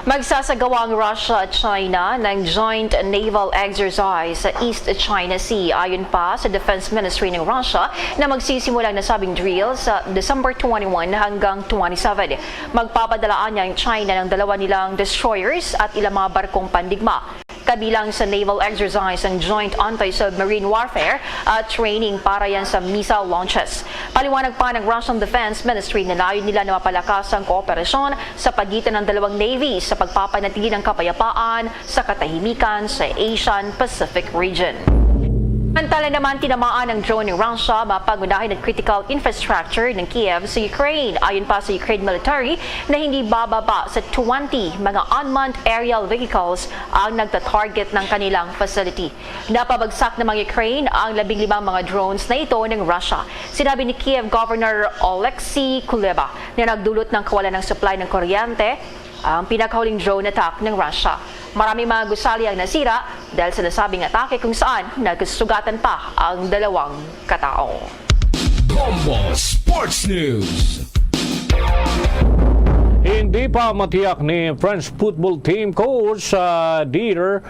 Magsasagawa ang Russia at China ng joint naval exercise sa East China Sea. Ayon pa sa Defense Ministry ng Russia na magsisimula ang nasabing drill sa December 21 hanggang 27. Magpapadalaan niya ang China ng dalawa nilang destroyers at ilang mga barkong pandigma. Kabilang sa naval exercise ang joint anti-submarine warfare at training para yan sa missile launches. Paliwanag pa ng Russian Defense Ministry na layo nila na mapalakas ang kooperasyon sa pagitan ng dalawang navies sa pagpapanatili ng kapayapaan sa katahimikan sa Asian Pacific region. Samantala naman, tinamaan ng drone ng Russia mapangunahin at critical infrastructure ng Kiev sa Ukraine. Ayon pa sa Ukraine military na hindi bababa sa 20 mga unmanned aerial vehicles ang nagtatarget ng kanilang facility. Napabagsak ng mga Ukraine ang 15 mga drones na ito ng Russia. Sinabi ni Kiev Governor Oleksiy Kuleba na nagdulot ng kawalan ng supply ng kuryente ang pinakahuling drone attack ng Russia. Marami mga gusali ang nasira dahil sa nasabing atake kung saan nagkasugatan pa ang dalawang katao. Bombo Sports News. Hindi pa matiyak ni French football team coach Didier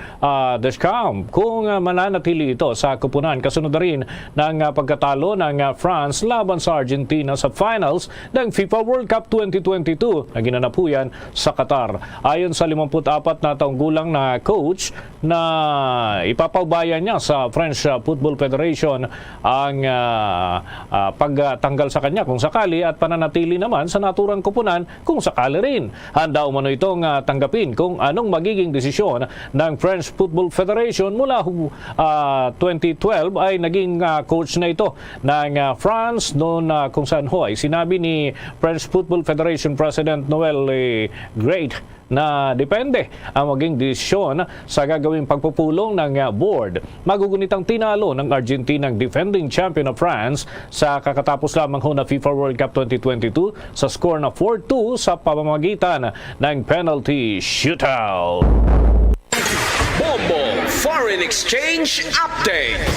Deschamps kung mananatili ito sa kupunan kasunod na rin ng pagkatalo ng France laban sa Argentina sa finals ng FIFA World Cup 2022 na ginanap po yan sa Qatar. Ayon sa 54 na taong gulang na coach na ipapaubayan niya sa French Football Federation ang pagtanggal sa kanya kung sakali at pananatili naman sa naturang kupunan kung sakali rin. Handa umano itong tanggapin kung anong magiging desisyon ng French Football Federation mula 2012 ay naging coach na ito ng France noon kung saan ho ay sinabi ni French Football Federation President Noel Great na depende ang maging desisyon sa gagawing pagpupulong ng board. Magugunitang tinalo ng Argentina ang defending champion of France sa kakatapos lamang ho na FIFA World Cup 2022 sa score na 4-2 sa pamamagitan ng penalty shootout. Bombo Foreign Exchange Update.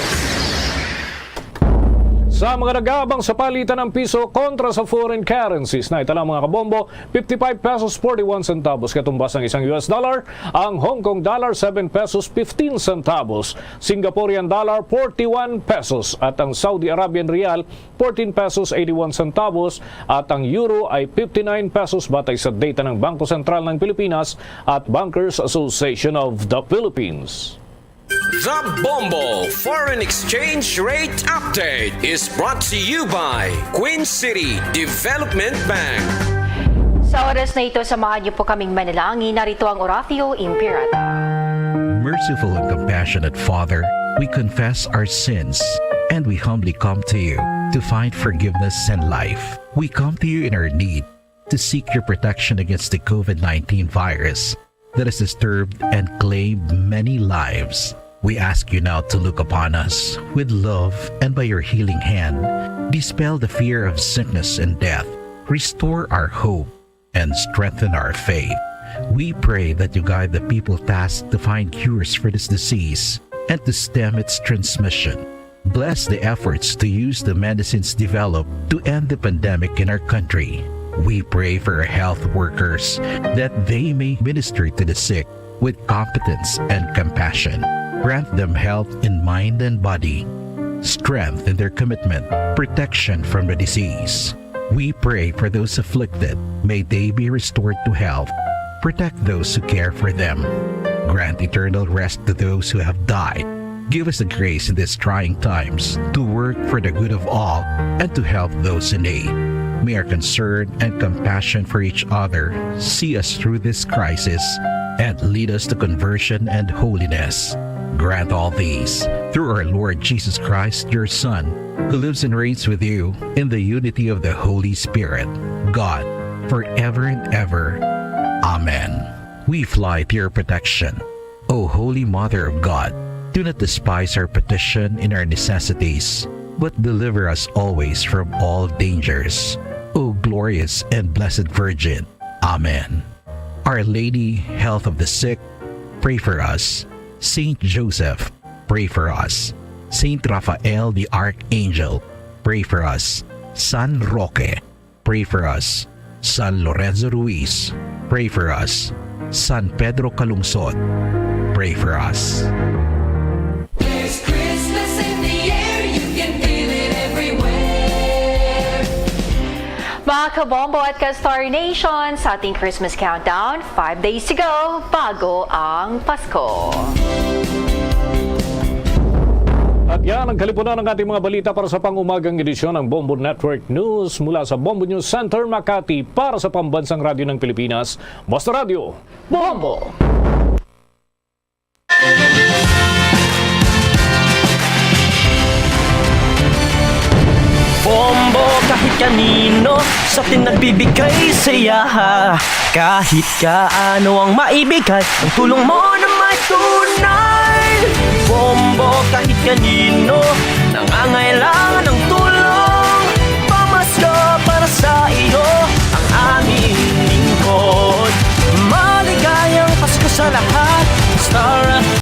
Sa mga nag-aabang sa palitan ng piso kontra sa foreign currencies na itala mga kabombo, 55 pesos 41 centavos katumbas ng isang US dollar, ang Hong Kong dollar 7 pesos 15 centavos, Singaporean dollar 41 pesos at ang Saudi Arabian Rial 14 pesos 81 centavos at ang euro ay 59 pesos batay sa data ng Bangko Sentral ng Pilipinas at Bankers Association of the Philippines. The Bombo Foreign Exchange Rate Update is brought to you by Queen City Development Bank. Sa oras na ito, samahan niyo po kaming manalangin. Narito ang Oratio Impirata. Merciful and compassionate Father, we confess our sins and we humbly come to you to find forgiveness and life. We come to you in our need to seek your protection against the COVID-19 virus that has disturbed and claimed many lives. We ask you now to look upon us with love and by your healing hand, dispel the fear of sickness and death, restore our hope, and strengthen our faith. We pray that you guide the people tasked to find cures for this disease and to stem its transmission. Bless the efforts to use the medicines developed to end the pandemic in our country. We pray for our health workers that they may minister to the sick with competence and compassion. Grant them health in mind and body, strength in their commitment, protection from the disease. We pray for those afflicted. May they be restored to health. Protect those who care for them. Grant eternal rest to those who have died. Give us the grace in these trying times to work for the good of all and to help those in need. May our concern and compassion for each other see us through this crisis and lead us to conversion and holiness. Grant all these through our Lord Jesus Christ, your Son, who lives and reigns with you in the unity of the Holy Spirit, God, forever and ever. Amen. We fly to your protection. O Holy Mother of God, do not despise our petition in our necessities, but deliver us always from all dangers. O glorious and blessed Virgin. Amen. Our Lady, health of the sick, pray for us. Saint Joseph, pray for us. Saint Raphael the Archangel, pray for us. San Roque, pray for us. San Lorenzo Ruiz, pray for us. San Pedro Calungsod, pray for us. There's Christmas in the air, you can feel it everywhere. Mga kabombo at ka-Star Nation, sa ating Christmas countdown, 5 days to go bago ang Pasko. At yan ang kalipunan ng ating mga balita para sa pang-umagang edisyon ng Bombo Network News mula sa Bombo News Center, Makati para sa Pambansang Radyo ng Pilipinas, Basta Radio, Bombo! Bombo kahit kanino sa atin nagbibigay saya. Kahit kaano ang maibigay, ang tulong mo na may tunay. Bombo kahit kanino nangangailangan